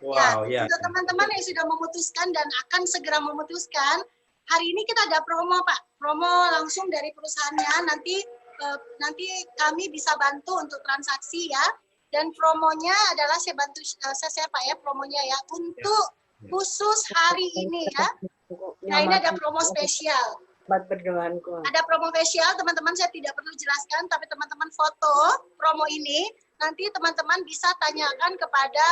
Wow, ya. Untuk teman-teman yang sudah memutuskan dan akan segera memutuskan, hari ini kita ada promo Pak. Promo langsung dari perusahaannya, nanti kami bisa bantu untuk transaksi ya. Dan promonya adalah saya bantu saya Pak ya promonya ya untuk khusus hari ini ya. Nah, ini ada promo spesial. Ada promo spesial, teman-teman, saya tidak perlu jelaskan, tapi teman-teman foto promo ini, nanti teman-teman bisa tanyakan kepada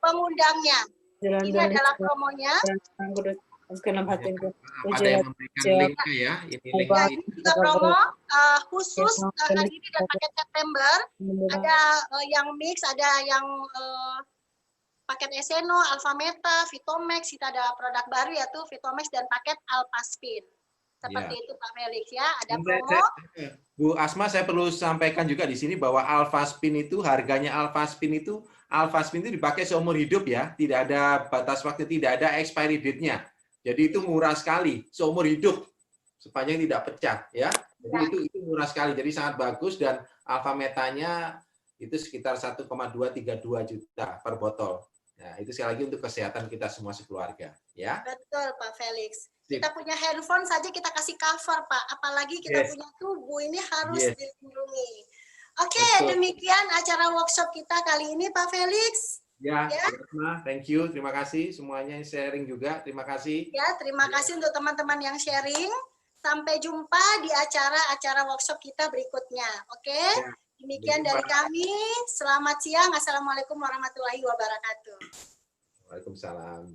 pengundangnya. Ini adalah promonya. Ada yang memberikan linknya ya. Ini linknya. Ini juga promo khusus hari ini dan paket September. Ada yang mix, ada yang paket Eseno, Alphameta, Vitomax, kita ada produk baru yaitu Vitomax dan paket Alphaspin. Seperti itu Pak Felix ya, ada promo. Bu Asma, saya perlu sampaikan juga di sini bahwa Alphaspin itu harganya Alphaspin itu dipakai seumur hidup ya, tidak ada batas waktu, tidak ada expiry date-nya. Jadi itu murah sekali, seumur hidup sepanjang tidak pecah ya. Jadi itu murah sekali, jadi sangat bagus dan Alphametanya itu sekitar 1,232 juta per botol. Nah, itu sekali lagi untuk kesehatan kita semua sekeluarga ya. Betul Pak Felix. Kita punya handphone saja kita kasih cover Pak, apalagi kita punya tubuh, ini harus dilindungi. Oke, demikian acara workshop kita kali ini Pak Felix. Ya. Thank you, terima kasih semuanya yang sharing juga, terima kasih. Ya, terima kasih untuk teman-teman yang sharing. Sampai jumpa di acara-acara workshop kita berikutnya. Oke, demikian dari kami. Selamat siang, assalamualaikum warahmatullahi wabarakatuh. Waalaikumsalam.